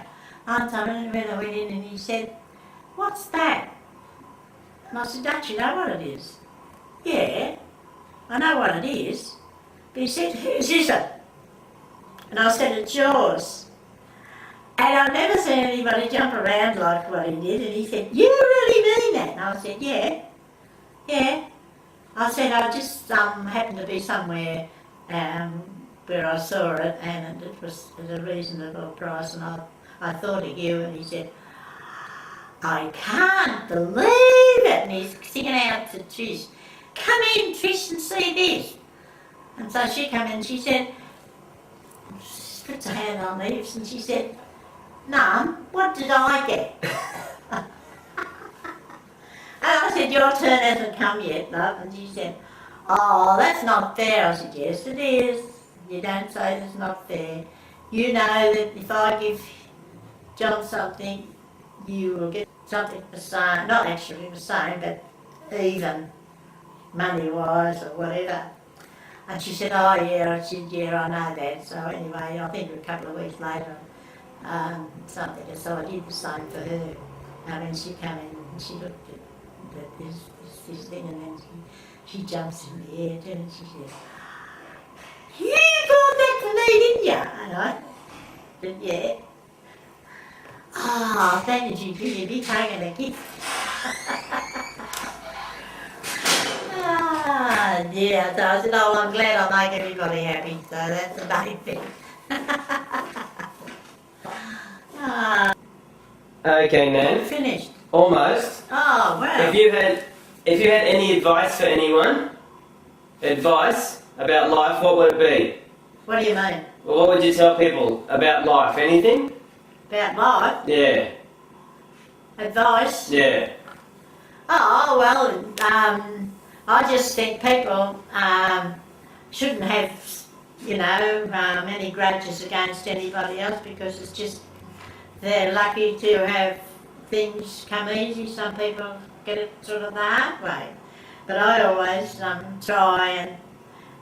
S2: And so when I went in and he said, what's that? And I said, don't you know what it is? Yeah, I know what it is. But he said, whose is it? And I said, it's yours. And I've never seen anybody jump around like what he did. And he said, you really mean that? And I said, yeah. I said, I just happened to be somewhere where I saw it, and it was at a reasonable price, and I thought of you. And he said, I can't believe it. And he's singing out to Trish, come in, Trish, and see this. And so she came in and she said, she puts her hand on me, and she said, Mum, what did I get? And I said, your turn hasn't come yet, love. And she said, oh, that's not fair. I said, yes, it is. You don't say it's not fair. You know that if I give John something, you will get something the same, not actually the same, but even money-wise or whatever. And she said, oh yeah, I said, yeah, I know that. So anyway, I think a couple of weeks later, something, so I did the same for her. And when she came in and she looked at this thing, and then she jumps in the air too, and she said, you bought that for me, didn't you? And I said, yeah. Oh, thank you, you'd be taking a gift. Yeah, so I said, oh, I'm glad I make everybody happy, so that's the main thing.
S1: Okay, Nan.
S2: Finished.
S1: Almost.
S2: Oh, wow.
S1: If you had any advice for anyone, advice about life, what would it be?
S2: What do you mean?
S1: Well, what would you tell people about life? Anything?
S2: About life?
S1: Yeah.
S2: Advice?
S1: Yeah.
S2: Oh, well, I just think people shouldn't have, any grudges against anybody else, because it's just they're lucky to have things come easy. Some people get it sort of the hard way. But I always try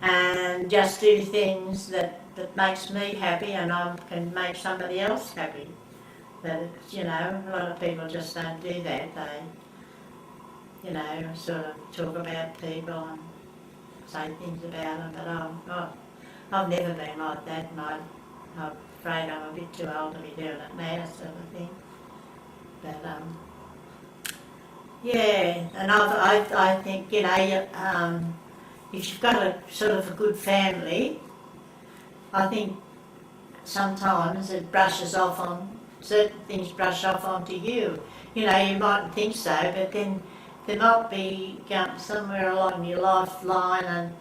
S2: and just do things that makes me happy, and I can make somebody else happy. But, a lot of people just don't do that. They, sort of talk about people and say things about them, but I've never been like that, and I'm afraid I'm a bit too old to be doing it now, sort of thing. But, yeah, and I think, if you've got a sort of a good family, I think sometimes it brushes off on, certain things brush off onto you. You mightn't think so, but then there might be somewhere along your lifeline and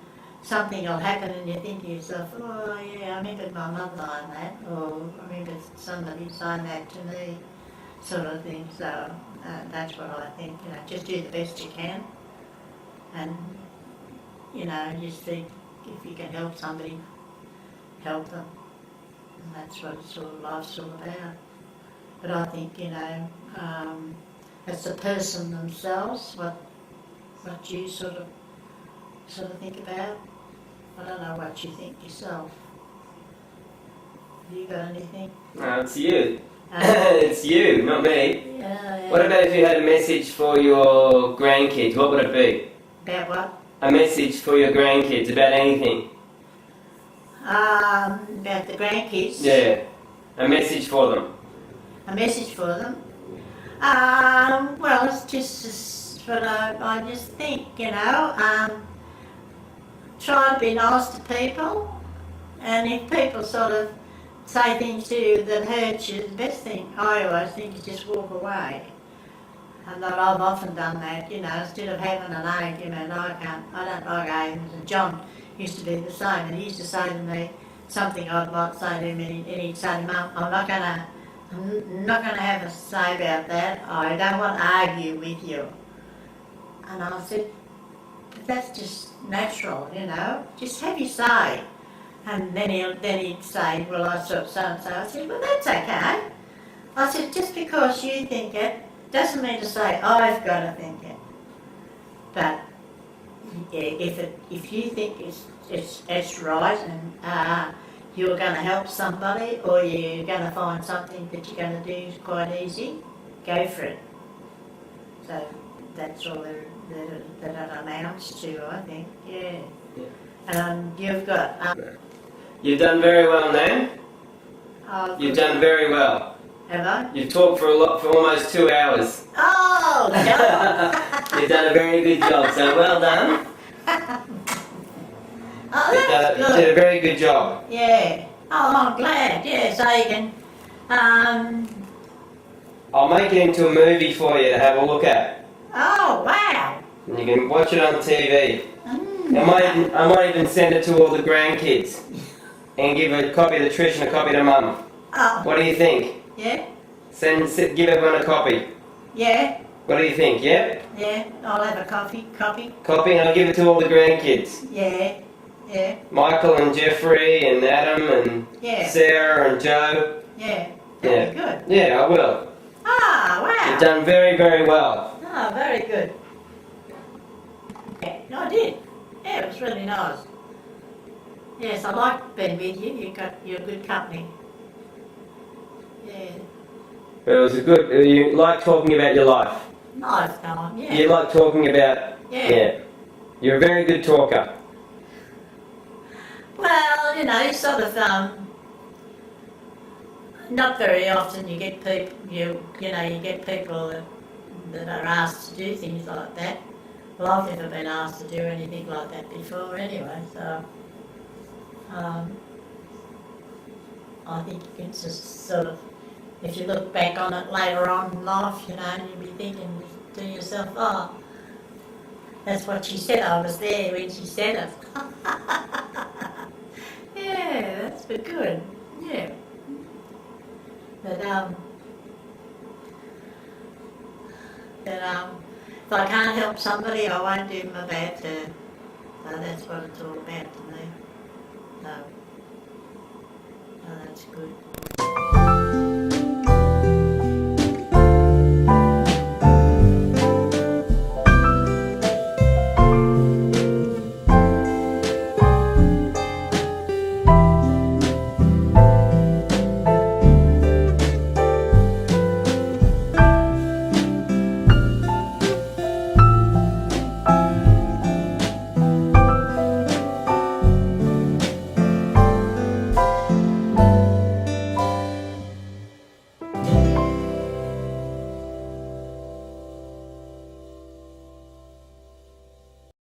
S2: something will happen and you think to yourself, oh yeah, I remembered my mother saying that, or I remember somebody saying that to me, sort of thing. So that's what I think, just do the best you can, and just think if you can help somebody, help them, and that's what sort of life's all about. But I think, it's the person themselves, what you sort of think about. I don't know what you think yourself. Have you got anything?
S1: No, it's you. It's you, not me.
S2: Yeah.
S1: What about if you had a message for your grandkids? What would it be?
S2: About what?
S1: A message for your grandkids about anything?
S2: About the grandkids?
S1: Yeah. A message for them.
S2: A message for them? Well, it's just what I just think, try to be nice to people, and if people sort of say things to you that hurt you, the best thing I always think is just walk away. And that I've often done that, instead of having an argument. I don't like arguments, and John used to be the same, and he used to say to me something I might say to him, and he'd say to Mum, I'm not going to have a say about that. I don't want to argue with you. And I said, but that's just natural, just have your say. And then he'd say, well, I thought so and so. I said, well, that's okay. I said, just because you think it doesn't mean to say I've got to think it. But if you think it's right, and you're going to help somebody, or you're going to find something that you're going to do quite easy, go for it. So that's all that amounts to, I think, yeah. You've got...
S1: You've done very well, Nan. You've done very well.
S2: Have I?
S1: You've talked for almost 2 hours.
S2: Oh, no.
S1: You've done a very good job, so well done.
S2: Oh, that's
S1: You
S2: good.
S1: did a very good job.
S2: Yeah. Oh, I'm glad. Yeah, so you can...
S1: I'll make it into a movie for you to have a look at.
S2: Oh, wow.
S1: And you can watch it on TV.
S2: Mm.
S1: I might even send it to all the grandkids and give a copy to Trish and a copy to Mum.
S2: Oh,
S1: What do you think?
S2: yeah,
S1: Give everyone a copy.
S2: yeah,
S1: What do you think? Yeah?
S2: yeah. I'll have a copy.
S1: Copy, and I'll give it to all the grandkids.
S2: Yeah, yeah,
S1: Michael and Jeffrey and Adam and
S2: yeah,
S1: Sarah and Joe.
S2: yeah. That'd be good.
S1: Yeah, I will.
S2: Ah,
S1: You've
S2: wow.
S1: done very, very well.
S2: Oh, very good. Yeah, I did. Yeah, it was really nice. Yes, I like being with you. You're good company. Yeah,
S1: But it was a good. You like talking about your life.
S2: nice time. Yeah.
S1: You like talking about.
S2: Yeah.
S1: Yeah. You're a very good talker.
S2: Well, sort of, not very often you get people, you get people that are asked to do things like that. Well, I've never been asked to do anything like that before anyway, so, I think it's just sort of, if you look back on it later on in life, you'll be thinking to yourself, oh, That's what she said. I was there when she said it. Yeah, that's good. Yeah. But if I can't help somebody, I won't do my bad too. So that's what it's all about to me. So that's good.